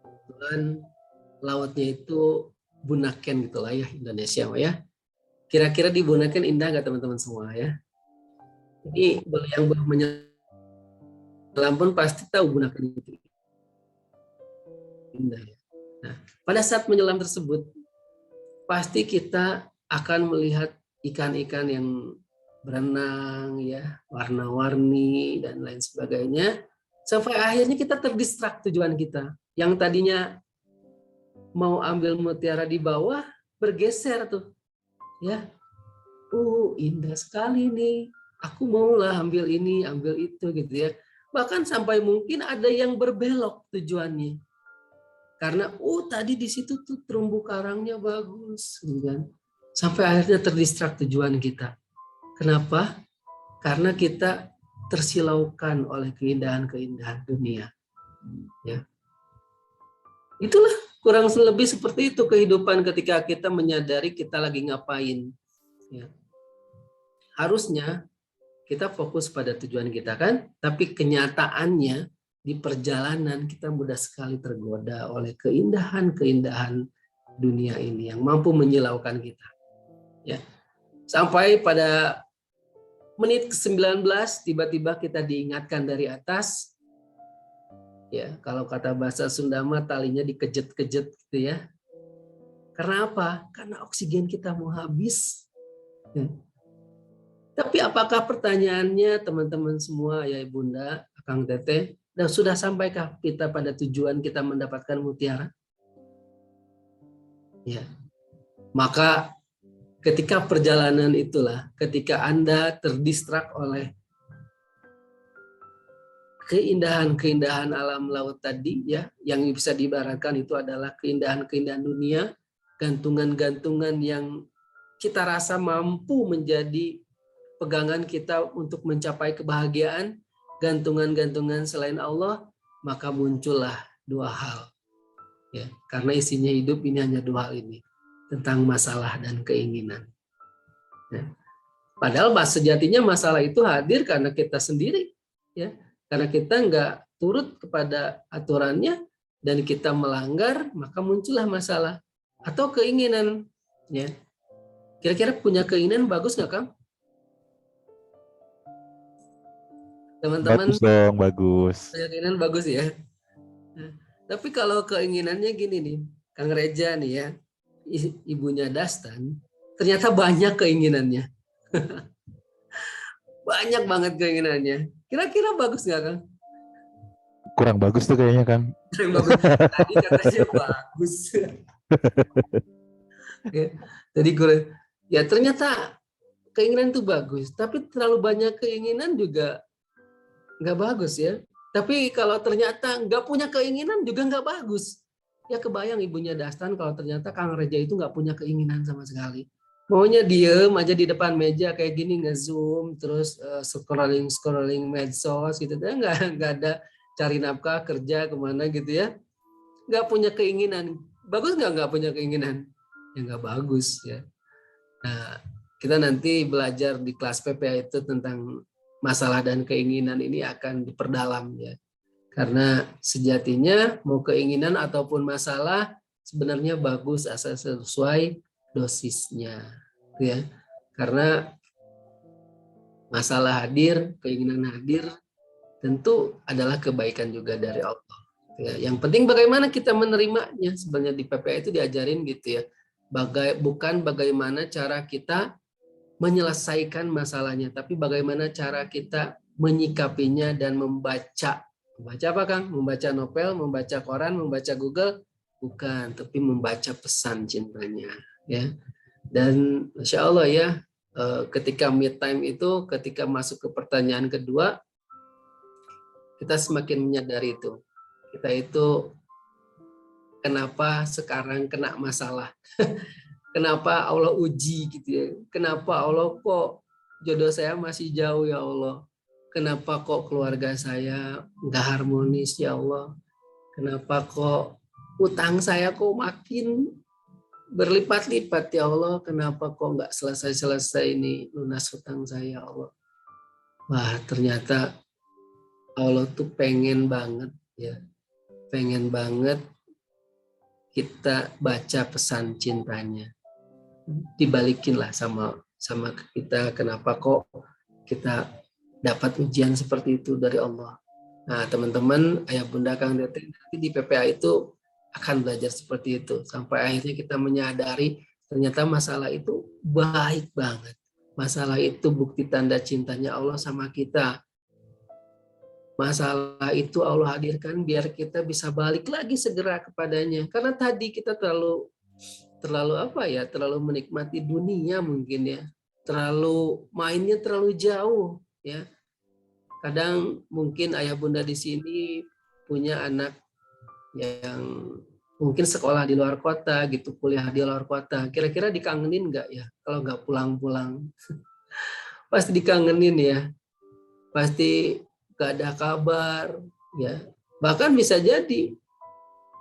kebetulan lautnya itu Bunaken gitulah ya Indonesia ya. Kira-kira di Bunaken indah nggak teman-teman semua ya? Ini yang belum menyelam pun pasti tahu Bunaken itu indah. Ya. Nah, pada saat menyelam tersebut pasti kita akan melihat ikan-ikan yang berenang ya, warna-warni dan lain sebagainya, sampai akhirnya kita terdistrak tujuan kita. Yang tadinya mau ambil mutiara di bawah bergeser tuh. Ya. Indah sekali nih. Aku maulah ambil ini, ambil itu gitu ya. Bahkan sampai mungkin ada yang berbelok tujuannya. Karena tadi di situ tuh terumbu karangnya bagus, gitu kan. Sampai akhirnya terdistrak tujuan kita. Kenapa? Karena kita tersilaukan oleh keindahan-keindahan dunia. Ya. Itulah kurang lebih seperti itu kehidupan ketika kita menyadari kita lagi ngapain. Ya. Harusnya kita fokus pada tujuan kita kan, tapi kenyataannya di perjalanan kita mudah sekali tergoda oleh keindahan-keindahan dunia ini yang mampu menyilaukan kita. Ya. Sampai pada menit ke-19 tiba-tiba kita diingatkan dari atas. Ya, kalau kata bahasa Sunda mah talinya dikejet-kejet gitu ya. Karena apa? Karena oksigen kita mau habis. Ya. Tapi apakah pertanyaannya teman-teman semua ya Bunda, Kang Teteh, dan sudah sampaikah kita pada tujuan kita mendapatkan mutiara? Ya. Maka ketika perjalanan itulah, ketika Anda terdistrak oleh keindahan-keindahan alam laut tadi ya, yang bisa diibaratkan itu adalah keindahan-keindahan dunia, gantungan-gantungan yang kita rasa mampu menjadi pegangan kita untuk mencapai kebahagiaan, gantungan-gantungan selain Allah, maka muncullah dua hal. Ya, karena isinya hidup ini hanya dua hal ini, tentang masalah dan keinginan. Ya. Padahal sejatinya masalah itu hadir karena kita sendiri, ya, karena kita nggak turut kepada aturannya dan kita melanggar, maka muncullah masalah atau keinginan. Ya, kira-kira punya keinginan bagus nggak, Kang? Teman-teman, Bagus dong, bagus. keinginan bagus ya. Tapi kalau keinginannya gini nih, Kang Reja nih ya, ibunya Dastan, ternyata banyak keinginannya. Banyak banget keinginannya. Kira-kira bagus nggak, Kang? Kurang bagus tuh kayaknya, Kang. Yang bagus. Tadi katanya bagus. Ya, jadi ya ternyata keinginan itu bagus, tapi terlalu banyak keinginan juga nggak bagus ya. Tapi kalau ternyata nggak punya keinginan juga nggak bagus. Ya kebayang ibunya Dastan kalau ternyata Kang Reja itu nggak punya keinginan sama sekali. Maunya diem aja di depan meja kayak gini nge-zoom, terus scrolling medsos gitu. Dia nggak ada cari nafkah kerja kemana gitu ya. Nggak punya keinginan. Bagus nggak punya keinginan? Ya nggak bagus ya. Nah, kita nanti belajar di kelas PPA itu tentang masalah dan keinginan ini akan diperdalam ya. Karena sejatinya mau keinginan ataupun masalah sebenarnya bagus asal sesuai dosisnya ya. Karena masalah hadir, keinginan hadir tentu adalah kebaikan juga dari Allah. Ya, yang penting bagaimana kita menerimanya. Sebenarnya di PPA itu diajarin gitu ya. Bukan bagaimana cara kita menyelesaikan masalahnya, tapi bagaimana cara kita menyikapinya dan membaca. Membaca apa, Kang? Membaca novel, membaca koran, membaca Google? Bukan, tapi membaca pesan cintanya. Ya. Dan Insya Allah ya, ketika mid time itu, ketika masuk ke pertanyaan kedua, kita semakin menyadari itu. Kita itu kenapa sekarang kena masalah. Kenapa Allah uji gitu ya. Kenapa Allah kok jodoh saya masih jauh ya Allah. Kenapa kok keluarga saya nggak harmonis ya Allah. Kenapa kok utang saya kok makin berlipat-lipat ya Allah. Kenapa kok nggak selesai-selesai ini lunas utang saya ya Allah. Wah ternyata Allah tuh pengen banget ya. Pengen banget kita baca pesan cintanya. Dibalikin lah sama kita, kenapa kok kita dapat ujian seperti itu dari Allah. Nah teman-teman, ayah bunda Kang Teteh, nanti di PPA itu akan belajar seperti itu sampai akhirnya kita menyadari ternyata masalah itu baik banget. Masalah itu bukti tanda cintanya Allah sama kita. Masalah itu Allah hadirkan biar kita bisa balik lagi segera kepadanya. Karena tadi kita terlalu terlalu menikmati dunia mungkin ya, terlalu mainnya terlalu jauh ya. Kadang mungkin ayah bunda di sini punya anak yang mungkin sekolah di luar kota gitu, kuliah di luar kota, kira-kira dikangenin nggak ya kalau nggak pulang-pulang? Pasti dikangenin ya, pasti nggak ada kabar ya, bahkan bisa jadi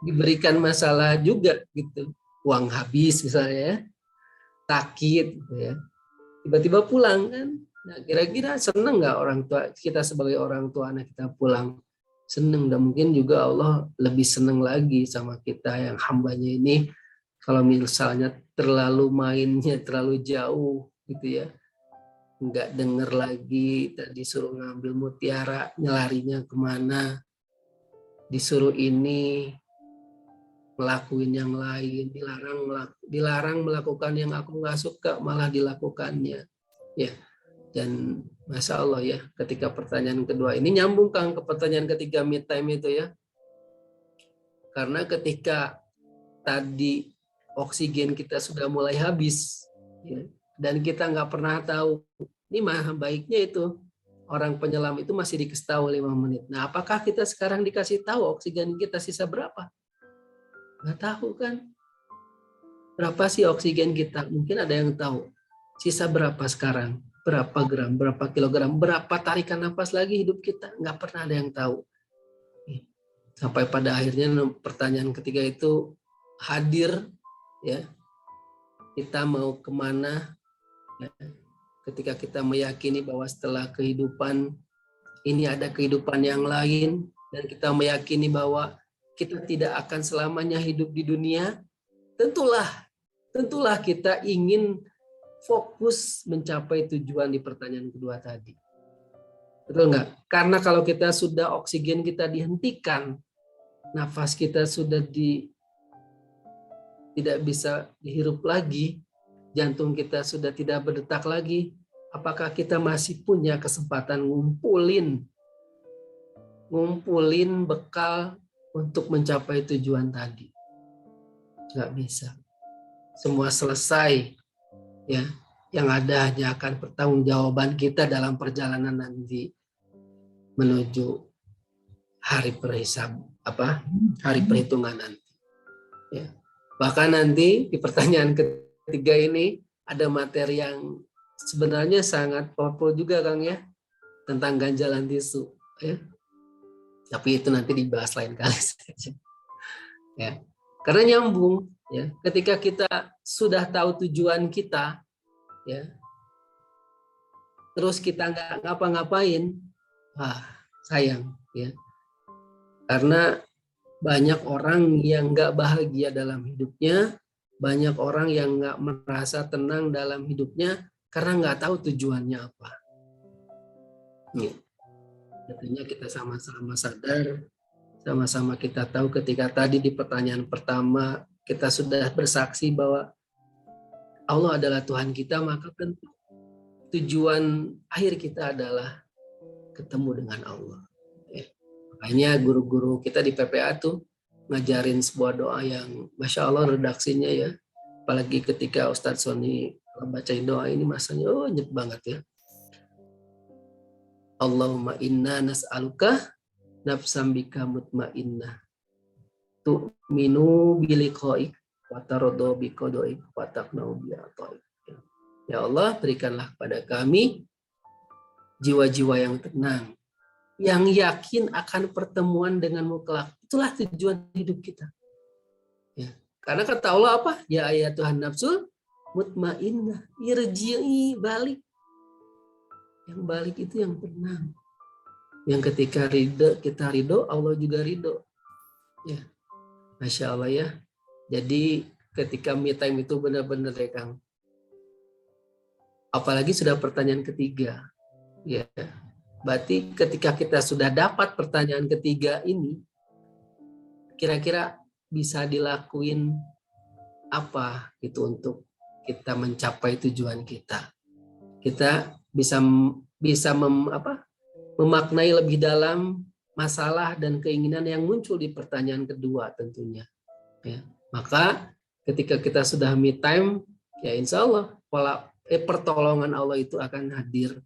diberikan masalah juga gitu, uang habis misalnya ya, sakit gitu ya, tiba-tiba pulang kan. Nah kira-kira seneng nggak orang tua kita sebagai orang tua anak kita pulang? Seneng, dan mungkin juga Allah lebih seneng lagi sama kita yang hambanya ini kalau misalnya terlalu mainnya terlalu jauh gitu ya, nggak denger lagi, disuruh ngambil mutiara nyelarinya kemana, disuruh ini ngelakuin yang lain, dilarang melakukan yang aku nggak suka malah dilakukannya ya. Dan Masya Allah ya, ketika pertanyaan kedua ini nyambung Kang ke pertanyaan ketiga mid time itu ya, karena ketika tadi oksigen kita sudah mulai habis ya, dan kita nggak pernah tahu ini mah baiknya itu orang penyelam itu masih dikasih tahu 5 menit. Nah apakah kita sekarang dikasih tahu oksigen kita sisa berapa? Nggak tahu kan. Berapa sih oksigen kita? Mungkin ada yang tahu. Sisa berapa sekarang? Berapa gram, berapa kilogram, berapa tarikan nafas lagi hidup kita? Nggak pernah ada yang tahu. Sampai pada akhirnya pertanyaan ketiga itu hadir, ya. Kita mau kemana? Ya. Ketika kita meyakini bahwa setelah kehidupan ini ada kehidupan yang lain, dan kita meyakini bahwa kita tidak akan selamanya hidup di dunia, tentulah kita ingin fokus mencapai tujuan di pertanyaan kedua tadi. Betul nggak? Karena kalau kita sudah oksigen kita dihentikan, nafas kita sudah tidak bisa dihirup lagi, jantung kita sudah tidak berdetak lagi, apakah kita masih punya kesempatan ngumpulin bekal untuk mencapai tujuan tadi? Nggak bisa. Semua selesai, ya. Yang ada hanya akan pertanggungjawaban kita dalam perjalanan nanti menuju hari hari perhitungan nanti. Ya. Bahkan nanti di pertanyaan ketiga ini ada materi yang sebenarnya sangat powerful juga, Kang, ya, tentang ganjalan tisu, ya. Tapi itu nanti dibahas lain kali saja. Ya. Karena nyambung, ya. Ketika kita sudah tahu tujuan kita, ya, terus kita nggak ngapa-ngapain, sayang, ya. Karena banyak orang yang nggak bahagia dalam hidupnya, banyak orang yang nggak merasa tenang dalam hidupnya karena nggak tahu tujuannya apa. Ya. Artinya kita sama-sama sadar, sama-sama kita tahu ketika tadi di pertanyaan pertama kita sudah bersaksi bahwa Allah adalah Tuhan kita, maka tentu tujuan akhir kita adalah ketemu dengan Allah. Ya. Makanya guru-guru kita di PPA tuh ngajarin sebuah doa yang Masya Allah redaksinya, ya. Apalagi ketika Ustadz Sony bacain doa ini, masanya nyet banget, ya. Allahumma inna nas'aluka nafsam bika mutmainnah tu'minu biliqa'ik wa taradhu biqadaik wa taqna'u bi'ataik. Ya Allah, berikanlah kepada kami jiwa-jiwa yang tenang, yang yakin akan pertemuan denganmu kelak. Itulah tujuan hidup kita. Ya. Karena kata Allah apa? Ya ayat Tuhan nafsul mutmainnah, irji'i, balik. Yang balik itu yang tenang. Yang ketika kita ridho, Allah juga ridho. Ya. Masya Allah, ya. Jadi ketika me time itu benar-benar, ya, Kang. Apalagi sudah pertanyaan ketiga. Ya. Berarti ketika kita sudah dapat pertanyaan ketiga ini, kira-kira bisa dilakuin apa gitu untuk kita mencapai tujuan kita. Kita bisa memaknai lebih dalam masalah dan keinginan yang muncul di pertanyaan kedua tentunya. Ya. Maka ketika kita sudah me time, ya insya Allah pertolongan Allah itu akan hadir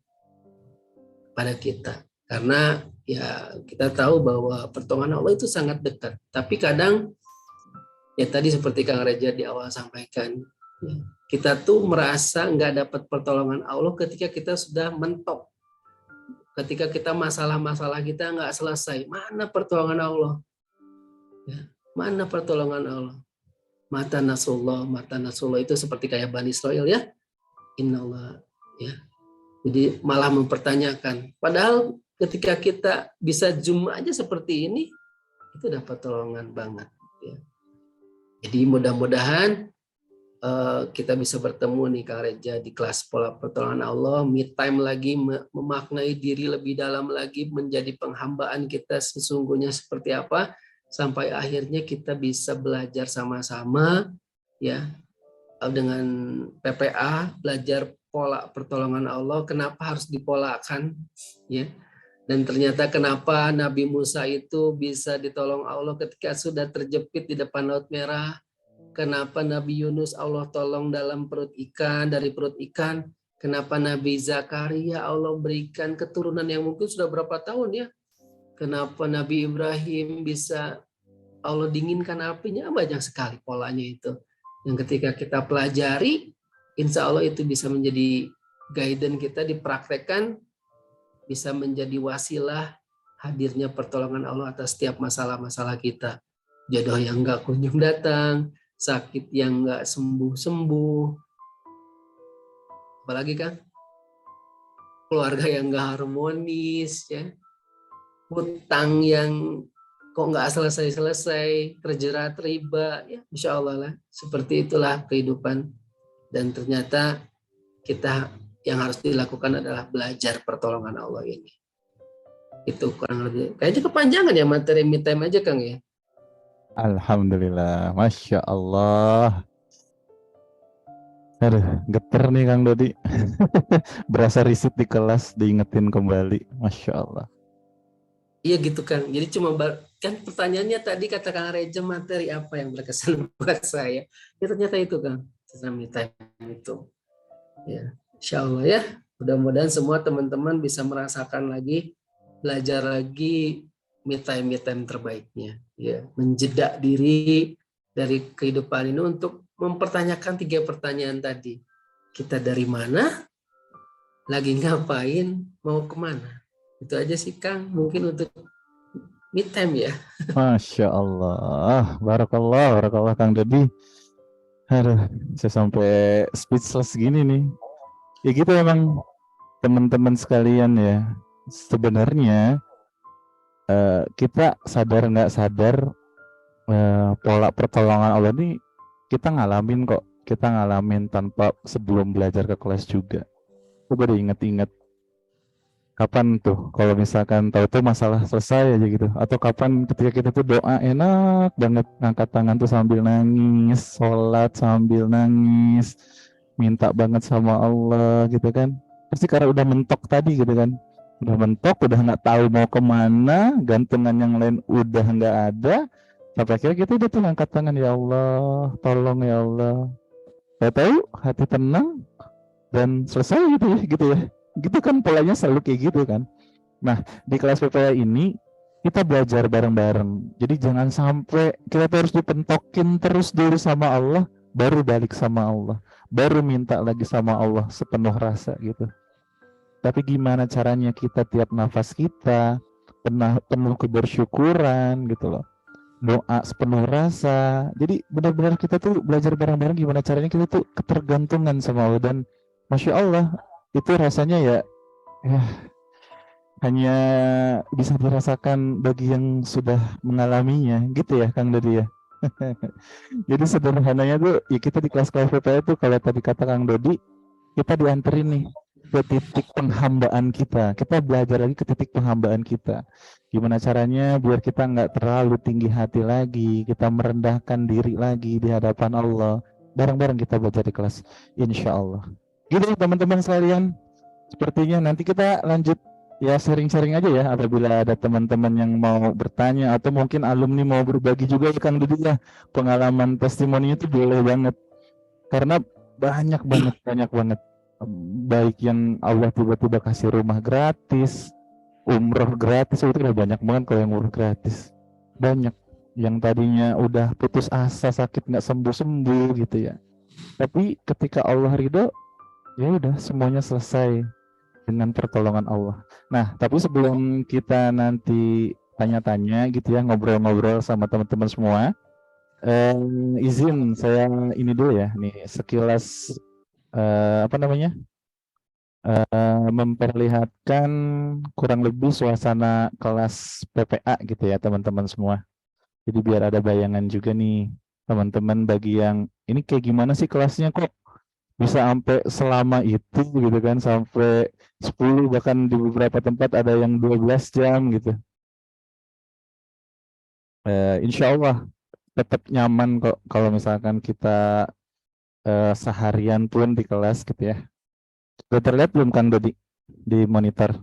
pada kita. Karena ya kita tahu bahwa pertolongan Allah itu sangat dekat. Tapi kadang ya tadi seperti Kang Reza di awal sampaikan, ya, kita tuh merasa nggak dapat pertolongan Allah ketika kita sudah mentok. Ketika kita masalah-masalah kita nggak selesai, mana pertolongan Allah? Ya, mana pertolongan Allah? Mata Nasrullah itu seperti kayak Bani Israel, ya. Innallah, ya. Jadi malah mempertanyakan. Padahal ketika kita bisa zoom aja seperti ini, itu dapat pertolongan banget. Ya. Jadi mudah-mudahan kita bisa bertemu nih Kang Reza di kelas pola pertolongan Allah, me time lagi, memaknai diri lebih dalam lagi, menjadi penghambaan kita sesungguhnya seperti apa, sampai akhirnya kita bisa belajar sama-sama, ya, dengan PPA, belajar pola pertolongan Allah. Kenapa harus dipolakan, ya? Dan ternyata kenapa Nabi Musa itu bisa ditolong Allah ketika sudah terjepit di depan Laut Merah. Kenapa Nabi Yunus Allah tolong dalam perut ikan, dari perut ikan. Kenapa Nabi Zakaria Allah berikan keturunan yang mungkin sudah berapa tahun, ya. Kenapa Nabi Ibrahim bisa Allah dinginkan apinya, banyak sekali polanya itu. Yang ketika kita pelajari, insya Allah itu bisa menjadi guidance kita, dipraktekkan, bisa menjadi wasilah hadirnya pertolongan Allah atas setiap masalah-masalah kita. Jodoh yang nggak kunjung datang, sakit yang nggak sembuh-sembuh, apalagi kan keluarga yang nggak harmonis, ya, hutang yang kok nggak selesai-selesai, terjerat riba, ya, insya Allah lah, seperti itulah kehidupan. Dan ternyata kita yang harus dilakukan adalah belajar pertolongan Allah ini. Itu kurang lebih. Kayaknya kepanjangan ya materi me time aja, Kang, ya. Alhamdulillah, Masya Allah. Aduh, geter nih Kang Dodi. Berasa riset di kelas, diingetin kembali. Masya Allah. Iya gitu kan. Jadi cuma kan pertanyaannya tadi kata Kang Reja, materi apa yang berkesan buat saya. Ya ternyata itu kan, tentang me time itu. Ya, insya Allah ya. Mudah-mudahan semua teman-teman bisa merasakan lagi, belajar lagi me time terbaiknya. Ya, menjeda diri dari kehidupan ini untuk mempertanyakan 3 pertanyaan tadi. Kita dari mana? Lagi ngapain? Mau kemana? Itu aja sih Kang, mungkin untuk me time ya. Masya Allah. Barakallah, barakallah Kang Dodi. Aduh, saya sampai speechless gini nih. Ya gitu emang teman-teman sekalian ya. Sebenarnya kita sadar nggak sadar pola pertolongan Allah ini kita ngalamin kok. Kita ngalamin tanpa sebelum belajar ke kelas juga. Coba deh inget-inget kapan tuh kalau misalkan tahu tuh masalah selesai aja gitu, atau kapan ketika kita tuh doa enak banget ngangkat tangan tuh sambil nangis, sholat sambil nangis, minta banget sama Allah gitu kan. Pasti karena udah mentok tadi gitu kan, udah mentok, udah nggak tahu mau kemana, gantungan yang lain udah nggak ada, sampai akhirnya kita udah tuh ngangkat tangan, ya Allah tolong ya Allah. Tahu hati tenang dan selesai gitu ya gitu kan, polanya selalu kayak gitu kan. Nah, di kelas PPA ini kita belajar bareng-bareng, jadi jangan sampai kita tuh harus dipentokin terus dulu sama Allah, baru balik sama Allah, baru minta lagi sama Allah sepenuh rasa gitu. Tapi gimana caranya kita tiap nafas kita penuh kebersyukuran gitu loh, doa sepenuh rasa. Jadi benar-benar kita tuh belajar bareng-bareng gimana caranya kita tuh ketergantungan sama Allah. Dan Masya Allah, itu rasanya ya hanya bisa dirasakan bagi yang sudah mengalaminya gitu ya Kang Dodi ya. Jadi sederhananya tuh ya kita di kelas-kelas PPA itu kalau tadi kata Kang Dodi, kita dianterin nih ke titik penghambaan kita. Kita belajar lagi ke titik penghambaan kita. Gimana caranya biar kita nggak terlalu tinggi hati lagi, kita merendahkan diri lagi di hadapan Allah. Bareng-bareng kita belajar di kelas, insya Allah. Gitu teman-teman sekalian. Sepertinya nanti kita lanjut ya, sharing-sharing aja ya, apabila ada teman-teman yang mau bertanya atau mungkin alumni mau berbagi juga ya Kang Dudi ya, pengalaman testimoninya itu boleh banget, karena banyak banget baik yang Allah tiba-tiba kasih rumah gratis, umroh gratis, itu udah banyak banget. Kalau yang umroh gratis banyak, yang tadinya udah putus asa, sakit nggak sembuh-sembuh gitu ya, tapi ketika Allah ridho ya udah semuanya selesai dengan pertolongan Allah. Nah, tapi sebelum kita nanti tanya-tanya gitu ya, ngobrol-ngobrol sama teman-teman semua, izin saya ini dulu ya, nih sekilas apa namanya, memperlihatkan kurang lebih suasana kelas PPA gitu ya teman-teman semua. Jadi biar ada bayangan juga nih teman-teman, bagi yang ini kayak gimana sih kelasnya kok bisa sampai selama itu gitu kan, sampai 10 bahkan di beberapa tempat ada yang 12 jam gitu. Insya Allah tetap nyaman kok kalau misalkan kita seharian pun di kelas gitu ya. Sudah terlihat belum Kang Dodi di monitor?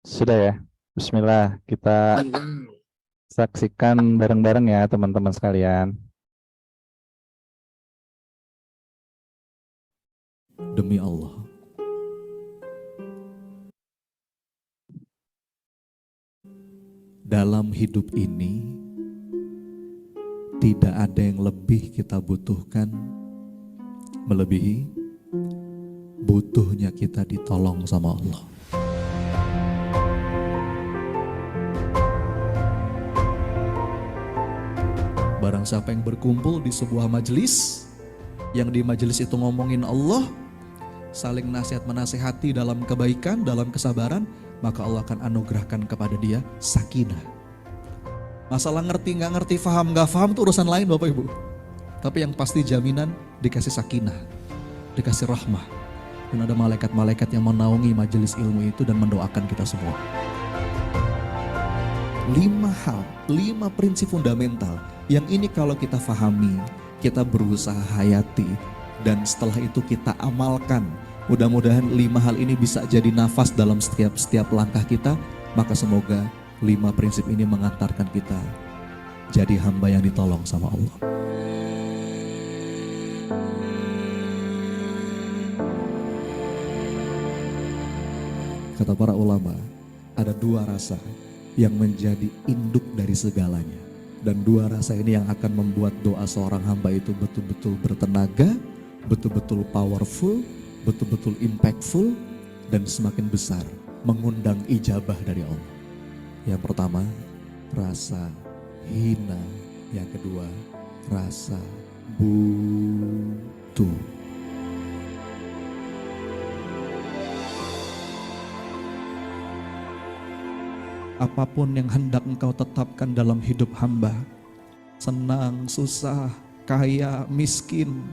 Sudah ya. Bismillah, kita saksikan bareng-bareng ya teman-teman sekalian. Demi Allah, dalam hidup ini tidak ada yang lebih kita butuhkan melebihi butuhnya kita ditolong sama Allah. Barang siapa yang berkumpul di sebuah majelis, yang di majelis itu ngomongin Allah, saling nasihat menasehati dalam kebaikan, dalam kesabaran, maka Allah akan anugerahkan kepada dia sakinah. Masalah ngerti nggak ngerti, faham nggak faham itu urusan lain Bapak Ibu. Tapi yang pasti jaminan dikasih sakinah, dikasih rahmah, dan ada malaikat-malaikat yang menaungi majelis ilmu itu dan mendoakan kita semua. 5 prinsip fundamental yang ini kalau kita fahami, kita berusaha hayati, dan setelah itu kita amalkan. Mudah-mudahan 5 hal ini bisa jadi nafas dalam setiap langkah kita. Maka semoga 5 prinsip ini mengantarkan kita jadi hamba yang ditolong sama Allah. Kata para ulama, ada 2 rasa yang menjadi induk dari segalanya. Dan 2 rasa ini yang akan membuat doa seorang hamba itu betul-betul bertenaga, betul-betul powerful, betul-betul impactful, dan semakin besar mengundang ijabah dari Allah. Yang pertama, rasa hina. Yang kedua, rasa butuh. Apapun yang hendak engkau tetapkan dalam hidup hamba, senang, susah, kaya, miskin,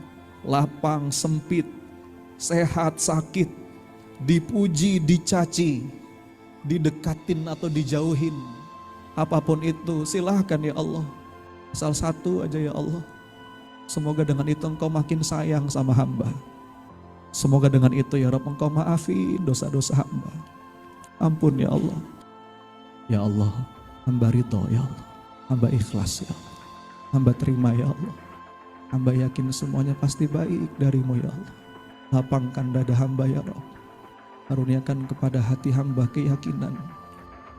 lapang, sempit, sehat, sakit, dipuji, dicaci, didekatin atau dijauhin, apapun itu silahkan ya Allah. Asal satu aja ya Allah, semoga dengan itu engkau makin sayang sama hamba. Semoga dengan itu ya Rabb engkau maafin dosa-dosa hamba. Ampun ya Allah. Ya Allah, hamba ridho ya Allah, hamba ikhlas ya Allah, hamba terima ya Allah, hamba yakin semuanya pasti baik darimu ya Allah. Lapangkan dada hamba ya Rabb, karuniakan kepada hati hamba keyakinan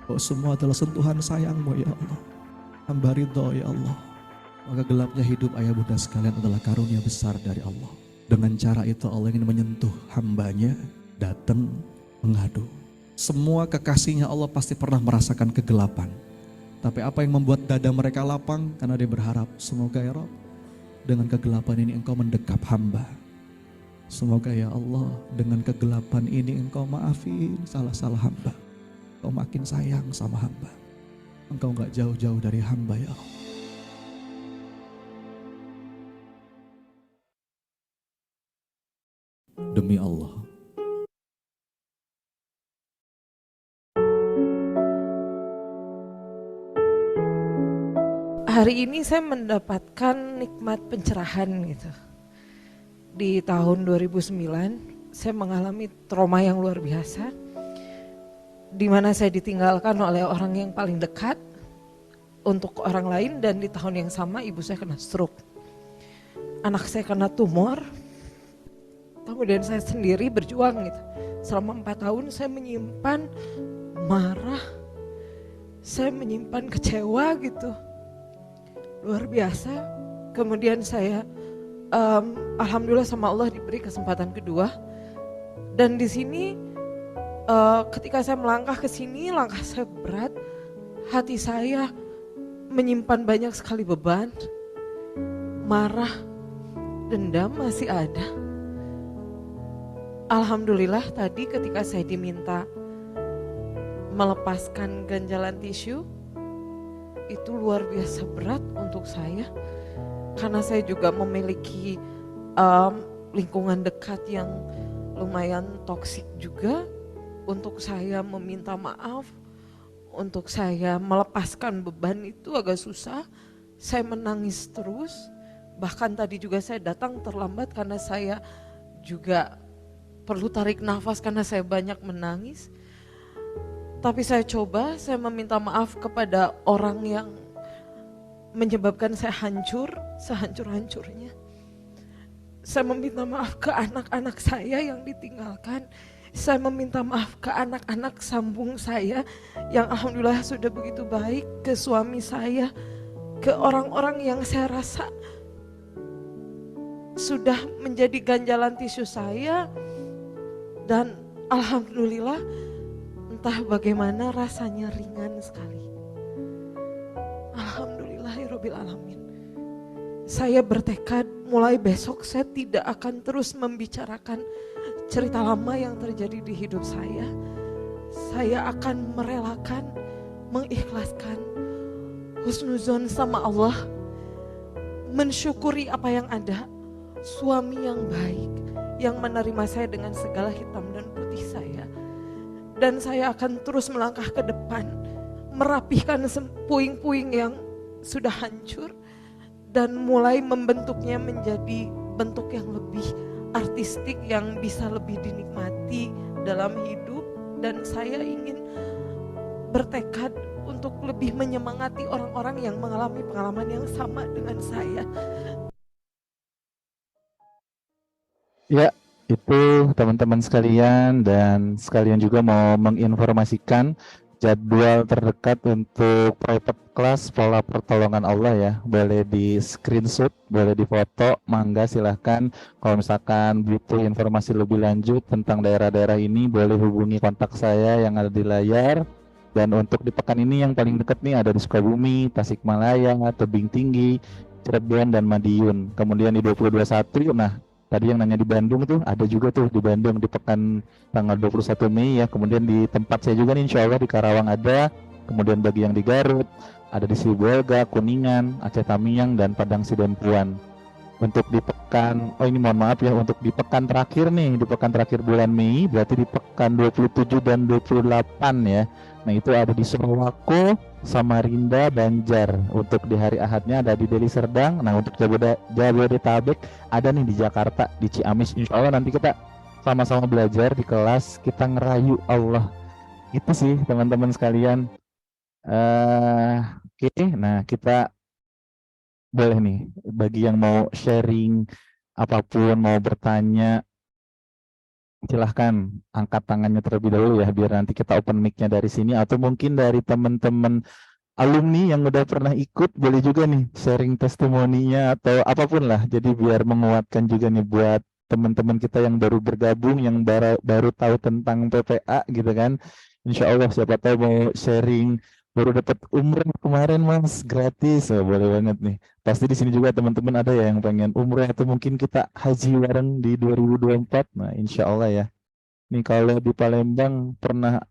bahwa semua adalah sentuhan sayangmu ya Allah. Hamba ridho ya Allah, maka gelapnya hidup ayah bunda sekalian adalah karunia besar dari Allah. Dengan cara itu Allah ingin menyentuh hambanya, datang mengadu. Semua kekasihnya Allah pasti pernah merasakan kegelapan. Tapi apa yang membuat dada mereka lapang? Karena dia berharap, semoga ya Rabb, dengan kegelapan ini engkau mendekap hamba. Semoga ya Allah, dengan kegelapan ini engkau maafin salah-salah hamba. Engkau makin sayang sama hamba. Engkau gak jauh-jauh dari hamba ya Allah. Demi Allah, hari ini saya mendapatkan nikmat pencerahan gitu. Di tahun 2009 saya mengalami trauma yang luar biasa, di mana saya ditinggalkan oleh orang yang paling dekat untuk orang lain, dan di tahun yang sama ibu saya kena stroke. Anak saya kena tumor, kemudian saya sendiri berjuang gitu. Selama 4 tahun saya menyimpan marah, saya menyimpan kecewa gitu. Luar biasa. Kemudian saya alhamdulillah sama Allah diberi kesempatan kedua. Dan di sini ketika saya melangkah ke sini, langkah saya berat. Hati saya menyimpan banyak sekali beban. Marah, dendam masih ada. Alhamdulillah tadi ketika saya diminta melepaskan ganjalan tisu, itu luar biasa berat untuk saya, karena saya juga memiliki lingkungan dekat yang lumayan toksik juga. Untuk saya meminta maaf, untuk saya melepaskan beban itu agak susah. Saya menangis terus, bahkan tadi juga saya datang terlambat karena saya juga perlu tarik nafas karena saya banyak menangis. Tapi saya coba, saya meminta maaf kepada orang yang menyebabkan saya hancur, sehancur-hancurnya. Saya meminta maaf ke anak-anak saya yang ditinggalkan. Saya meminta maaf ke anak-anak sambung saya yang alhamdulillah sudah begitu baik, ke suami saya, ke orang-orang yang saya rasa sudah menjadi ganjalan tisu saya. Dan alhamdulillah entah bagaimana rasanya ringan sekali. Alhamdulillahirabbil alamin. Saya bertekad mulai besok saya tidak akan terus membicarakan cerita lama yang terjadi di hidup saya. Saya akan merelakan, mengikhlaskan, husnuzon sama Allah, mensyukuri apa yang ada, suami yang baik, yang menerima saya dengan segala hitam dan putih saya. Dan saya akan terus melangkah ke depan, merapihkan puing-puing yang sudah hancur dan mulai membentuknya menjadi bentuk yang lebih artistik yang bisa lebih dinikmati dalam hidup. Dan saya ingin bertekad untuk lebih menyemangati orang-orang yang mengalami pengalaman yang sama dengan saya. Ya, itu teman-teman sekalian, dan sekalian juga mau menginformasikan jadwal terdekat untuk private class pola pertolongan Allah ya. Boleh di screenshot, boleh difoto, mangga silahkan. Kalau misalkan butuh informasi lebih lanjut tentang daerah-daerah ini, boleh hubungi kontak saya yang ada di layar. Dan untuk di pekan ini yang paling dekat nih ada di Sukabumi, Tasikmalaya, Tebing Tinggi, Cirebon, dan Madiun. Kemudian di 2021, nah tadi yang nanya di Bandung tuh ada juga tuh di Bandung di pekan tanggal 21 Mei ya. Kemudian di tempat saya juga nih insya Allah di Karawang ada. Kemudian bagi yang di Garut ada di Sibolga, Kuningan, Aceh Tamiang, dan Padang Sidempuan. Untuk di pekan, oh ini mohon maaf ya, untuk di pekan terakhir nih, di pekan terakhir bulan Mei, berarti di pekan 27 dan 28 ya. Nah itu ada di Surabaya, Samarinda, Banjar. Untuk di hari Ahadnya ada di Deli Serdang. Nah untuk Jabodetabek ada nih di Jakarta, di Ciamis. Insya Allah nanti kita sama-sama belajar di kelas, kita ngerayu Allah. Itu sih teman-teman sekalian. Oke, nah kita boleh nih, bagi yang mau sharing apapun, mau bertanya, silahkan angkat tangannya terlebih dahulu ya, biar nanti kita open mic-nya dari sini, atau mungkin dari teman-teman alumni yang udah pernah ikut, boleh juga nih sharing testimoninya atau apapun lah, jadi biar menguatkan juga nih buat teman-teman kita yang baru bergabung, yang baru tahu tentang PPA gitu kan. Insya Allah siapa tahu mau sharing baru dapat umroh kemarin mas gratis, oh, boleh banget nih. Pasti di sini juga teman-teman ada ya yang pengen umroh atau mungkin kita haji bareng di 2024. Nah insya Allah ya. Nih kalau di Palembang pernah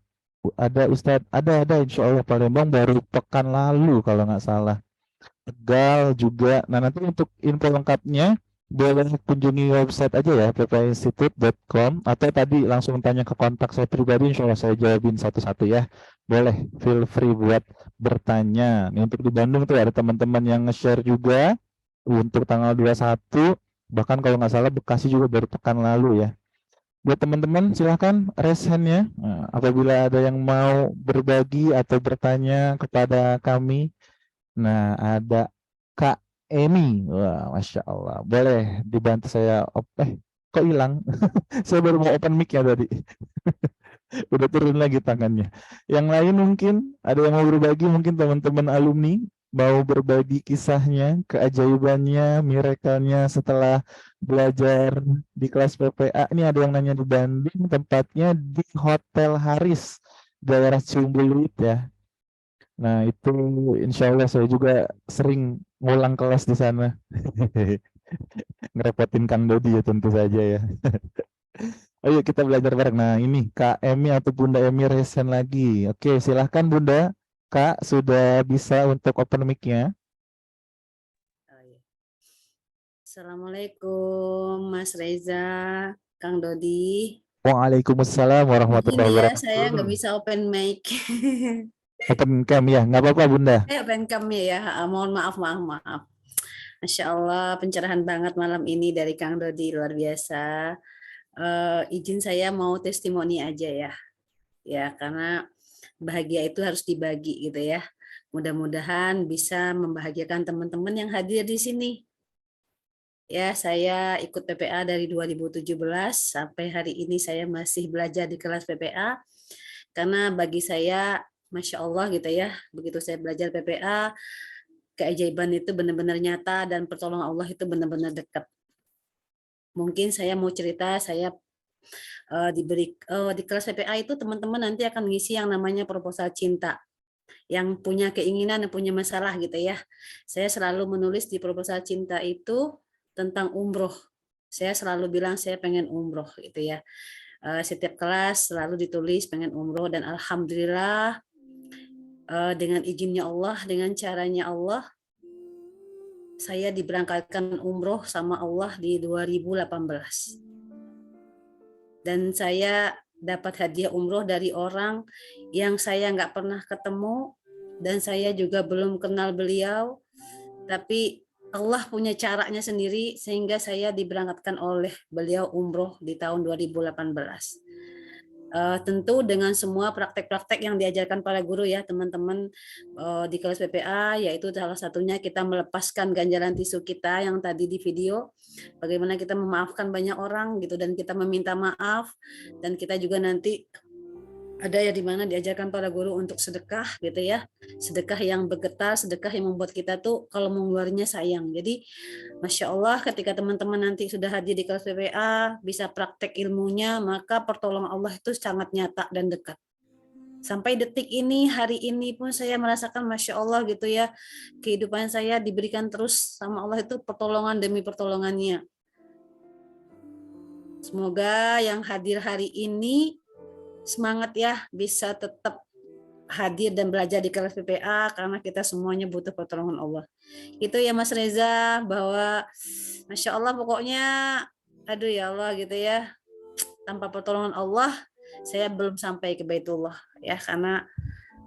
ada Ustadz, ada insya Allah Palembang baru pekan lalu kalau nggak salah. Tegal juga. Nah nanti untuk info lengkapnya boleh kunjungi website aja ya, ppainstitute.com, atau tadi langsung tanya ke kontak saya pribadi, insya Allah saya jawabin satu-satu ya. Boleh, feel free buat bertanya. Nih, untuk di Bandung tuh ada teman-teman yang nge-share juga untuk tanggal 21, bahkan kalau nggak salah Bekasi juga baru pekan lalu ya. Buat teman-teman silahkan raise hand-nya. Nah, apabila ada yang mau berbagi atau bertanya kepada kami. Nah, ada Kak Emi. Wah, Masya Allah. Boleh dibantu saya. Kok hilang? Saya baru mau open mic ya tadi. Udah turun lagi tangannya. Yang lain mungkin ada yang mau berbagi, mungkin teman-teman alumni mau berbagi kisahnya, keajaibannya, miracle-nya setelah belajar di kelas PPA. Ini ada yang nanya di Bandung, tempatnya di Hotel Haris, daerah Ciumbeluit ya. Nah itu insya Allah saya juga sering ngulang kelas di sana. Ngerepotin Kang Dodi ya tentu saja ya. Ayo kita belajar bareng. Nah ini Kak Emi atau Bunda Emi resen lagi. Oke silahkan Bunda. Kak sudah bisa untuk open mic-nya. Assalamualaikum Mas Reza, Kang Dodi. Waalaikumsalam warahmatullahi Izin ya, wabarakatuh. saya nggak bisa open mic. Open cam ya, nggak apa-apa Bunda. Open cam ya, mohon maaf. Masya Allah, pencerahan banget malam ini dari Kang Dodi, luar biasa. Izin saya mau testimoni aja ya, karena bahagia itu harus dibagi gitu ya. Mudah-mudahan bisa membahagiakan teman-teman yang hadir di sini. Ya, saya ikut PPA dari 2017 sampai hari ini saya masih belajar di kelas PPA. Karena bagi saya, Masya Allah gitu ya, begitu saya belajar PPA, keajaiban itu benar-benar nyata dan pertolongan Allah itu benar-benar dekat. Mungkin saya mau cerita, saya di kelas PPA itu teman-teman nanti akan mengisi yang namanya proposal cinta. Yang punya keinginan, yang punya masalah gitu ya. Saya selalu menulis di proposal cinta itu tentang umroh. Saya selalu bilang saya pengen umroh gitu ya. Setiap kelas selalu ditulis pengen umroh, dan alhamdulillah dengan izinnya Allah, dengan caranya Allah, saya diberangkatkan umroh sama Allah di 2018. Dan saya dapat hadiah umroh dari orang yang saya nggak pernah ketemu, dan saya juga belum kenal beliau, tapi Allah punya caranya sendiri sehingga saya diberangkatkan oleh beliau umroh di tahun 2018. Tentu dengan semua praktek-praktek yang diajarkan para guru ya teman-teman di kelas PPA, yaitu salah satunya kita melepaskan ganjalan tisu kita yang tadi di video, bagaimana kita memaafkan banyak orang gitu dan kita meminta maaf, dan kita juga nanti ada ya di mana diajarkan para guru untuk sedekah gitu ya, sedekah yang bergetar, sedekah yang membuat kita tuh kalau mengeluarnya sayang. Jadi Masya Allah ketika teman-teman nanti sudah hadir di kelas PPA bisa praktek ilmunya, maka pertolongan Allah itu sangat nyata dan dekat. Sampai detik ini, hari ini pun saya merasakan Masya Allah gitu ya, kehidupan saya diberikan terus sama Allah itu pertolongan demi pertolongannya. Semoga yang hadir hari ini semangat ya, bisa tetap hadir dan belajar di kelas PPA karena kita semuanya butuh pertolongan Allah. Itu ya Mas Reza, bahwa Masya Allah pokoknya aduh ya Allah gitu ya, tanpa pertolongan Allah saya belum sampai ke Baitullah ya, karena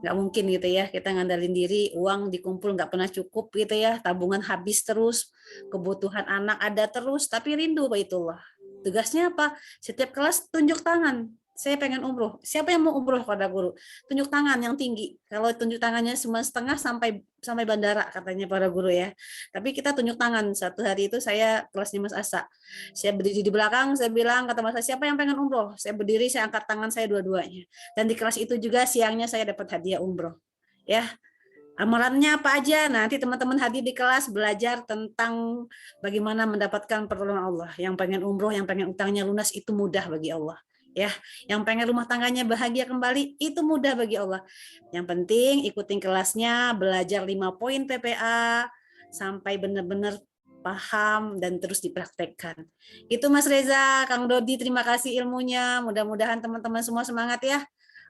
nggak mungkin gitu ya kita ngandalin diri, uang dikumpul nggak pernah cukup gitu ya, tabungan habis terus, kebutuhan anak ada terus, tapi rindu Baitullah. Tugasnya apa? Setiap kelas tunjuk tangan, saya pengen umroh. Siapa yang mau umroh pada guru? Tunjuk tangan yang tinggi. Kalau tunjuk tangannya cuma setengah sampai bandara katanya para guru ya. Tapi kita tunjuk tangan. Satu hari itu saya kelasnya Mas Asa. Saya berdiri di belakang, saya bilang kata Mas Asa, siapa yang pengen umroh? Saya berdiri, saya angkat tangan saya dua-duanya. Dan di kelas itu juga siangnya saya dapat hadiah umroh. Ya. Amalannya apa aja? Nanti teman-teman hadir di kelas belajar tentang bagaimana mendapatkan pertolongan Allah. Yang pengen umroh, yang pengen utangnya lunas itu mudah bagi Allah. Ya, yang pengen rumah tangganya bahagia kembali itu mudah bagi Allah. Yang penting ikutin kelasnya, belajar 5 poin PPA sampai benar-benar paham dan terus dipraktekkan. Itu Mas Reza, Kang Dodi, terima kasih ilmunya. Mudah-mudahan teman-teman semua semangat ya.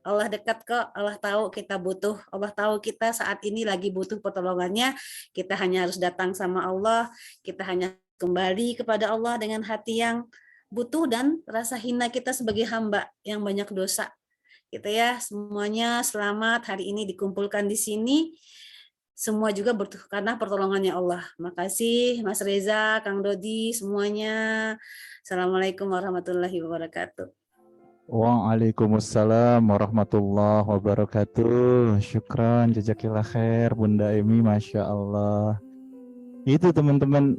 Allah dekat kok, Allah tahu kita butuh, Allah tahu kita saat ini lagi butuh pertolongannya. Kita hanya harus datang sama Allah, kita hanya kembali kepada Allah dengan hati yang butuh dan rasa hina kita sebagai hamba yang banyak dosa. Gitu ya, semuanya selamat hari ini dikumpulkan di sini. Semua juga butuh karena pertolongannya Allah. Makasih Mas Reza, Kang Dodi, semuanya. Assalamualaikum warahmatullahi wabarakatuh. Waalaikumsalam warahmatullahi wabarakatuh. Syukran, jazakillah khair Bunda Emi, Masya Allah. Itu teman-teman,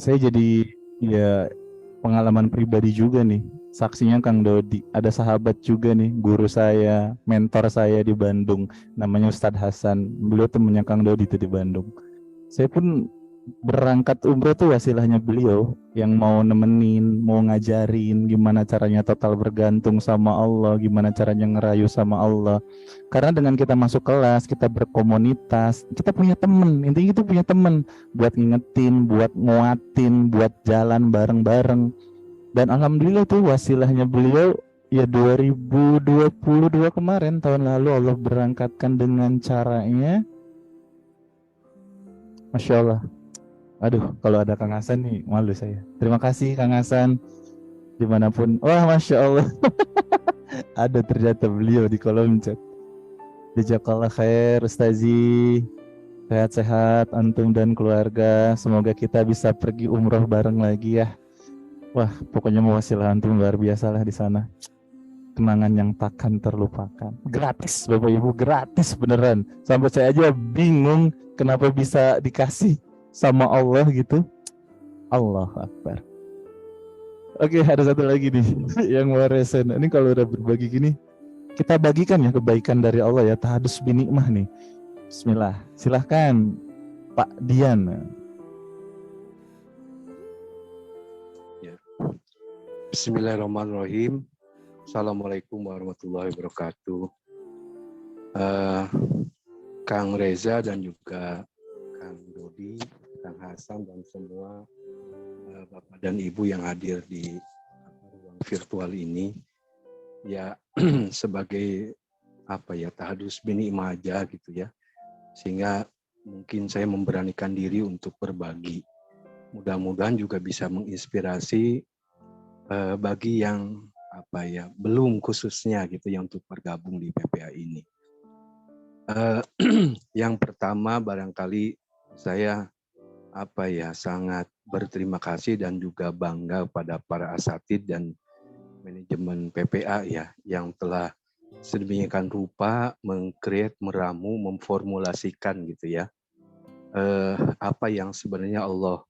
saya jadi ya pengalaman pribadi juga nih. Saksinya Kang Dodi, ada sahabat juga nih, guru saya, mentor saya di Bandung, namanya Ustadz Hasan. Beliau temannya Kang Dodi itu di Bandung. Saya pun berangkat umroh tuh wasilahnya beliau yang mau nemenin, mau ngajarin gimana caranya total bergantung sama Allah, gimana caranya ngerayu sama Allah. Karena dengan kita masuk kelas, kita berkomunitas, kita punya temen, intinya itu punya temen buat ngingetin, buat nguatin, buat jalan bareng-bareng. Dan alhamdulillah tuh wasilahnya beliau ya 2022 kemarin, tahun lalu Allah berangkatkan dengan caranya Masya Allah. Aduh, kalau ada Kang Hasan nih, malu saya. Terima kasih Kang Hasan, dimanapun. Wah, Masya Allah. Ada ternyata beliau di kolom chat. Jazakallah khair, Ustazi. Sehat-sehat, antum dan keluarga. Semoga kita bisa pergi umroh bareng lagi ya. Wah, pokoknya mewasilah antum luar biasa lah di sana. Kenangan yang takkan terlupakan. Gratis, Bapak Ibu, gratis beneran. Sampai saya aja bingung kenapa bisa dikasih sama Allah gitu. Allahu Akbar. Oke, ada satu lagi nih yang mau resen. Ini kalau udah berbagi gini, kita bagikan ya kebaikan dari Allah ya. Tahadus binikmah nih. Bismillah. Silahkan Pak Dian. Ya. Bismillahirrahmanirrahim. Assalamualaikum warahmatullahi wabarakatuh. Kang Reza dan juga Kang Dodi, Kang Hasan dan semua Bapak dan Ibu yang hadir di ruang virtual ini, ya sebagai tahadus binikmah aja gitu ya, sehingga mungkin saya memberanikan diri untuk berbagi. Mudah-mudahan juga bisa menginspirasi bagi yang belum khususnya gitu ya untuk bergabung di PPA ini. Eh, yang pertama barangkali saya sangat berterima kasih dan juga bangga pada para asatid dan manajemen PPA ya yang telah sedemikian rupa mengcreate, meramu, memformulasikan gitu ya apa yang sebenarnya Allah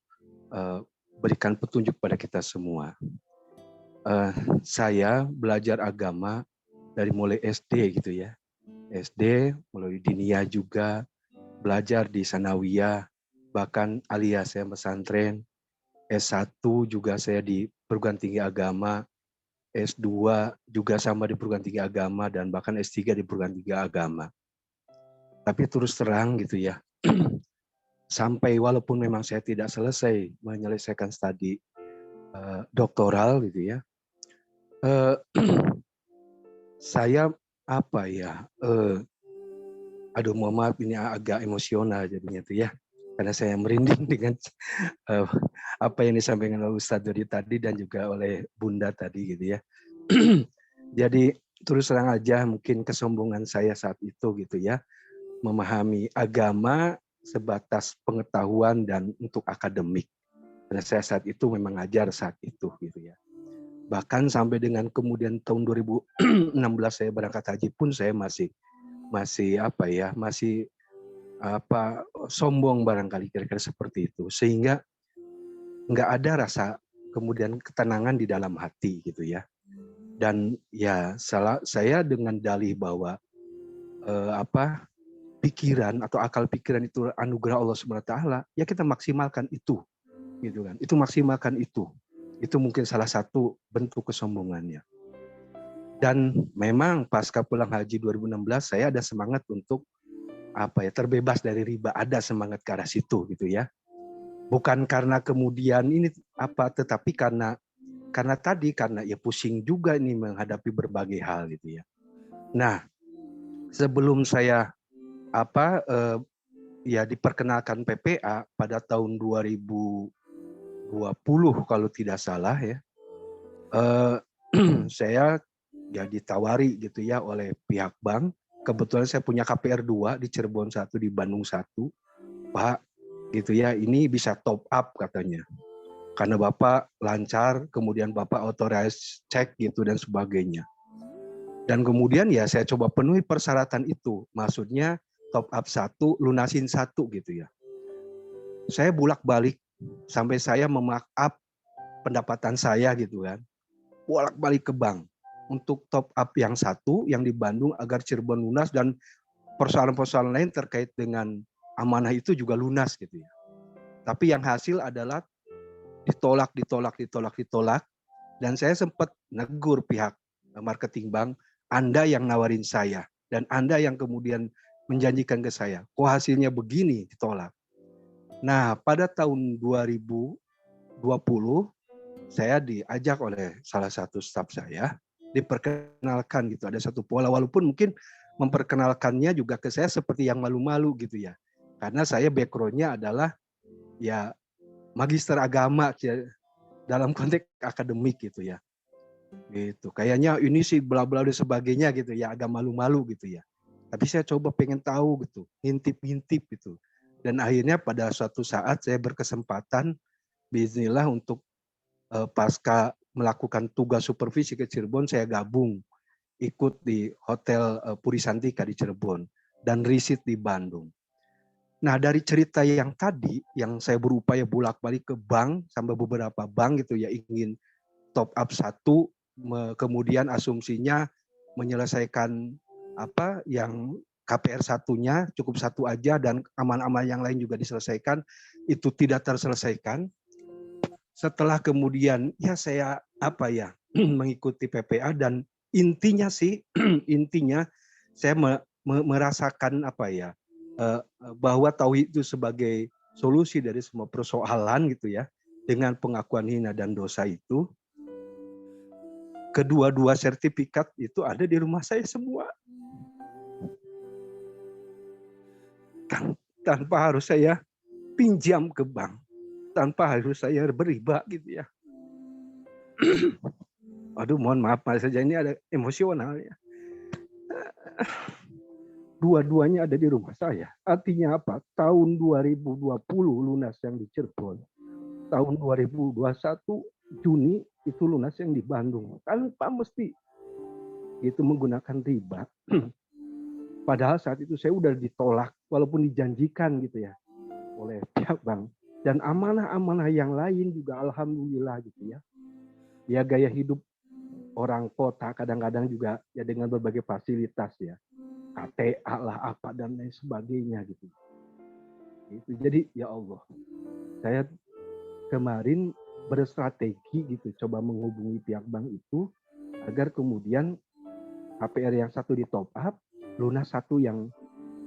berikan petunjuk pada kita semua. Saya belajar agama dari mulai SD gitu ya. SD, melalui Diniyah juga, belajar di Sanawiyah, bahkan alias saya pesantren, S1 juga saya di perguruan tinggi agama, S2 juga sama di perguruan tinggi agama, dan bahkan S3 di perguruan tinggi agama. Tapi terus terang gitu ya, sampai walaupun memang saya tidak selesai menyelesaikan studi doktoral gitu ya, saya mohon maaf ini agak emosional jadinya tuh ya, karena saya merinding dengan apa yang disampaikan oleh Ustadz Dodi tadi dan juga oleh Bunda tadi gitu ya. Jadi terus terang aja mungkin kesombongan saya saat itu gitu ya, memahami agama sebatas pengetahuan dan untuk akademik. Karena saya saat itu memang ngajar saat itu gitu ya. Bahkan sampai dengan kemudian tahun 2016 saya berangkat haji pun saya masih sombong barangkali kira-kira seperti itu, sehingga nggak ada rasa kemudian ketenangan di dalam hati gitu ya. Dan ya saya dengan dalih bahwa pikiran atau akal pikiran itu anugerah Allah SWT, ya kita maksimalkan itu gitu kan. Itu maksimalkan itu mungkin salah satu bentuk kesombongannya. Dan memang pasca pulang haji 2016 saya ada semangat untuk terbebas dari riba, ada semangat ke arah situ gitu ya. Bukan karena kemudian ini tetapi karena ya pusing juga ini menghadapi berbagai hal gitu ya. Nah, sebelum saya diperkenalkan PPA pada tahun 2020 kalau tidak salah ya, saya ya ditawari gitu ya oleh pihak bank. Kebetulan saya punya KPR 2 di Cirebon 1, di Bandung 1. Pak, gitu ya, ini bisa top up katanya. Karena Bapak lancar, kemudian Bapak authorize cek gitu dan sebagainya. Dan kemudian ya saya coba penuhi persyaratan itu. Maksudnya top up 1, lunasin 1 gitu ya. Saya bolak-balik sampai saya memark up pendapatan saya gitu kan. Bolak-balik ke bank untuk top up yang 1 yang di Bandung agar Cirebon lunas dan persoalan-persoalan lain terkait dengan amanah itu juga lunas gitu ya. Tapi yang hasil adalah ditolak dan saya sempat negur pihak marketing bank, Anda yang nawarin saya dan Anda yang kemudian menjanjikan ke saya, kok hasilnya begini, ditolak. Nah, pada tahun 2020 saya diajak oleh salah satu staf saya diperkenalkan gitu, ada satu pola, walaupun mungkin memperkenalkannya juga ke saya seperti yang malu-malu gitu ya, karena saya background-nya adalah ya magister agama dalam konteks akademik gitu ya, gitu kayaknya ini sih bla bla dan sebagainya gitu ya, agak malu-malu gitu ya, tapi saya coba pengen tahu gitu, ngintip gitu, dan akhirnya pada suatu saat saya berkesempatan bismillah untuk pasca melakukan tugas supervisi ke Cirebon, saya gabung ikut di Hotel Puri Santika di Cirebon dan riset di Bandung. Nah, dari cerita yang tadi yang saya berupaya bolak-balik ke bank sampai beberapa bank gitu ya, ingin top up 1, kemudian asumsinya menyelesaikan yang KPR 1-nya cukup 1 aja dan aman-aman yang lain juga diselesaikan, itu tidak terselesaikan. Setelah kemudian ya saya mengikuti PPA dan intinya saya merasakan bahwa tauhid itu sebagai solusi dari semua persoalan gitu ya, dengan pengakuan hina dan dosa itu. Kedua-dua sertifikat itu ada di rumah saya semua, tanpa harus saya pinjam ke bank, tanpa harus saya beriba gitu ya. Aduh, mohon maaf saja ini ada emosional ya. dua-duanya ada di rumah saya. Artinya apa? Tahun 2020 lunas yang di Cirebon. Tahun 2021 Juni itu lunas yang di Bandung. Tanpa mesti itu menggunakan riba. Padahal saat itu saya udah ditolak walaupun dijanjikan gitu ya oleh pihak bank. Dan amanah-amanah yang lain juga alhamdulillah gitu ya. Ya gaya hidup orang kota kadang-kadang juga ya dengan berbagai fasilitas ya. KTA lah apa dan lain sebagainya gitu. Itu jadi ya Allah, saya kemarin berstrategi gitu coba menghubungi pihak bank itu agar kemudian KPR yang satu di top up, lunas satu yang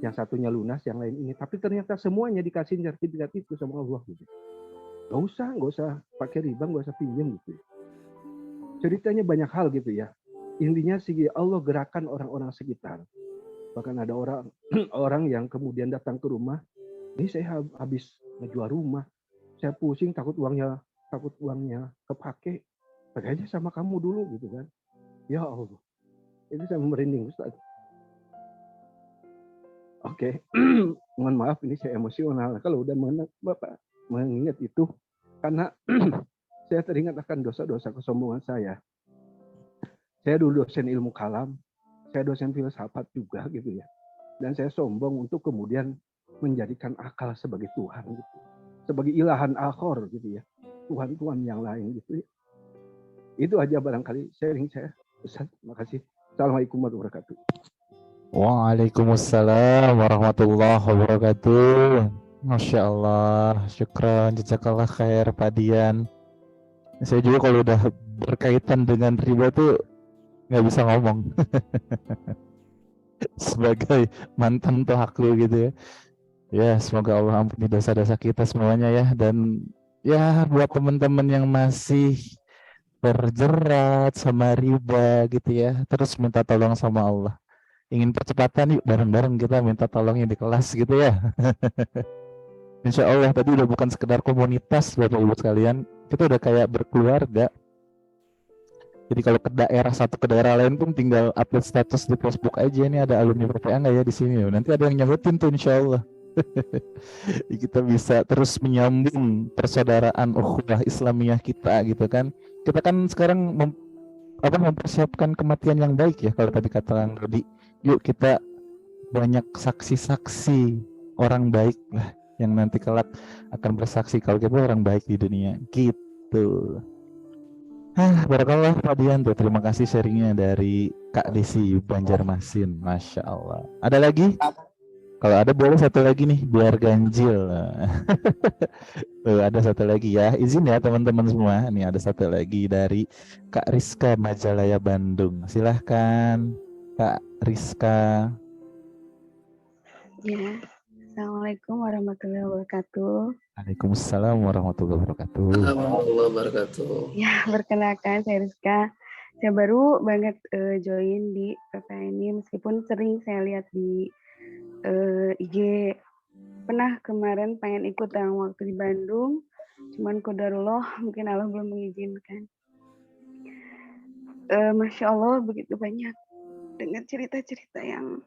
satunya lunas, yang lain ini. Tapi ternyata semuanya dikasih sertifikat itu sama Allah gitu. Gak usah pakai riba, gak usah pinjam gitu. Ceritanya banyak hal gitu ya. Intinya sih Allah gerakan orang-orang sekitar. Bahkan ada orang yang kemudian datang ke rumah, ini saya habis ngejual rumah, saya pusing takut uangnya kepake, pakai aja sama kamu dulu gitu kan. Ya Allah, itu saya merinding Ustaz. Oke, mohon maaf ini saya emosional kalau udah Bapak mengingat itu, karena saya teringat akan dosa-dosa kesombongan saya. Saya dulu dosen ilmu kalam, saya dosen filsafat juga gitu ya. Dan saya sombong untuk kemudian menjadikan akal sebagai Tuhan gitu. Sebagai ilahan akhor gitu ya. Tuhan-Tuhan yang lain gitu ya. Itu aja barangkali sharing saya. Ustaz, terima kasih. Assalamualaikum warahmatullahi wabarakatuh. Waalaikumsalam warahmatullahi wabarakatuh. Masya Allah, syukran, jazakallah khair Pak Dian. Saya juga kalau udah berkaitan dengan riba tuh nggak bisa ngomong. Sebagai mantan pelaku gitu ya. Ya, semoga Allah ampuni dosa-dosa kita semuanya ya. Dan ya buat teman-teman yang masih terjerat sama riba gitu ya, terus minta tolong sama Allah. Ingin percepatan, yuk bareng-bareng kita minta tolongnya di kelas gitu ya. Insya Allah tadi udah bukan sekedar komunitas Bapak Ibu sekalian, kita udah kayak berkeluarga. Jadi kalau ke daerah satu ke daerah lain pun tinggal update status di Facebook aja, ini ada alumni PPA nggak ya di sini. Nanti ada yang nyebutin tuh Insya Allah. Kita bisa terus menyambung persaudaraan ukhuwah Islamiyah kita gitu kan. Kita kan sekarang mempersiapkan kematian yang baik ya, kalau tadi kata Kang Rudi. Yuk kita banyak saksi-saksi orang baik lah yang nanti kelak akan bersaksi kalau kita orang baik di dunia gitu. Barakallah Pak Dian tuh, terima kasih sharingnya dari Kak Desi Banjarmasin, Masya Allah. Ada lagi? Kalau ada boleh satu lagi nih biar ganjil. Tuh, ada satu lagi ya. Izin ya teman-teman semua. Nih ada satu lagi dari Kak Rizka Majalaya Bandung. Silahkan Kak Rizka. Ya, Assalamualaikum warahmatullahi wabarakatuh. Waalaikumsalam warahmatullahi wabarakatuh. Warahmatullahi wabarakatuh. Ya, perkenalkan saya Rizka. Saya baru banget join di PPA ini, meskipun sering saya lihat di IG. Pernah kemarin pengen ikut yang waktu di Bandung, cuman qadarullah mungkin Allah belum mengizinkan. Masya Allah begitu banyak dengar cerita-cerita yang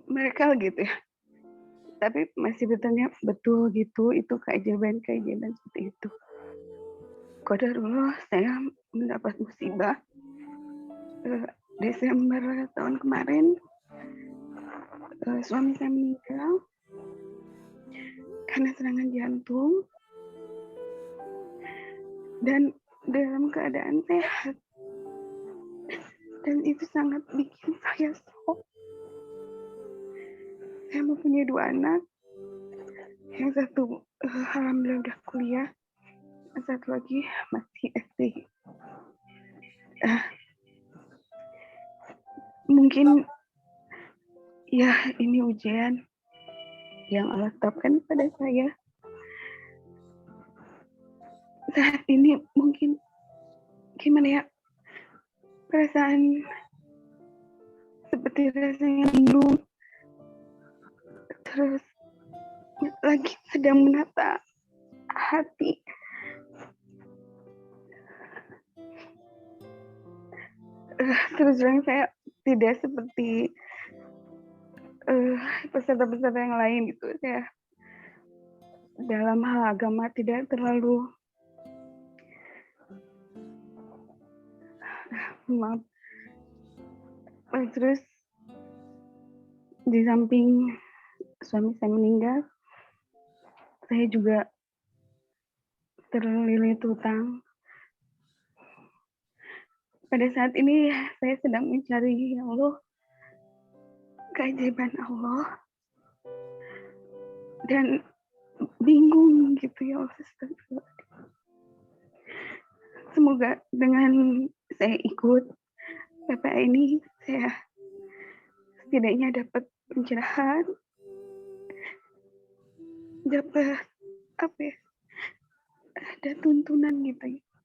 mereka gitu ya. Tapi masih bertanya betul gitu, itu keajaiban seperti itu. Qadarullah saya mendapat musibah Desember tahun kemarin. Suami saya meninggal karena serangan jantung dan dalam keadaan sehat, dan itu sangat bikin saya shock. Saya mempunyai 2 anak, yang satu alhamdulillah udah kuliah, yang satu lagi masih SD. Mungkin ya ini ujian yang Allah tetapkan pada saya. Saat ini mungkin gimana ya, perasaan seperti rasanya linglung, terus lagi sedang menata hati. Terus terang saya tidak seperti eh, peserta-peserta yang lain gitu. Saya dalam hal agama tidak terlalu maaf. Terus di samping suami saya meninggal, saya juga terlilit hutang. Pada saat ini saya sedang mencari, ya Allah, keajaiban Allah, dan bingung gitu ya Allah. Semoga dengan saya ikut PPA ini, saya setidaknya dapat pencerahan, dapat apa ya, ada tuntunan gitu ya.